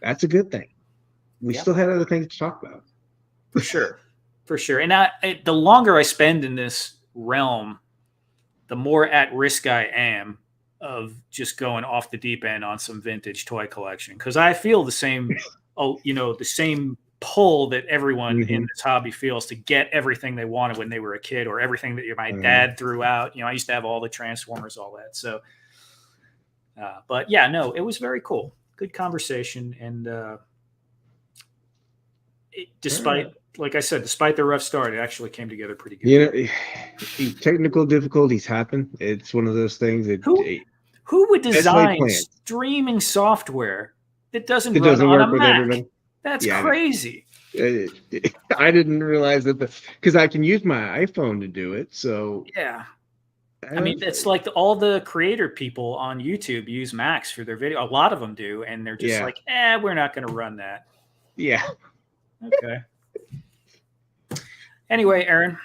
that's a good thing. We still had other things to talk about. For sure. For sure. And the longer I spend in this realm, the more at risk I am of just going off the deep end on some vintage toy collection. Because I feel the same, the same pull that everyone in this hobby feels to get everything they wanted when they were a kid, or everything that my dad threw out. I used to have all the Transformers, all that. So, but yeah, no, it was very cool. Good conversation. And despite, like I said, despite the rough start, it actually came together pretty good. Technical difficulties happen. It's one of those things that who would design streaming software that doesn't run on a Mac? Everybody. That's crazy. I didn't realize that because I can use my iPhone to do it. So yeah, I mean, it's like all the creator people on YouTube use Macs for their video. A lot of them do, and they're just like, we're not going to run that. Yeah. Okay. Anyway, Aaron,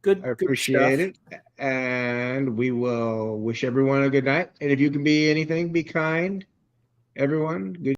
good. I appreciate it. And we will wish everyone a good night. And if you can be anything, be kind. Everyone, good.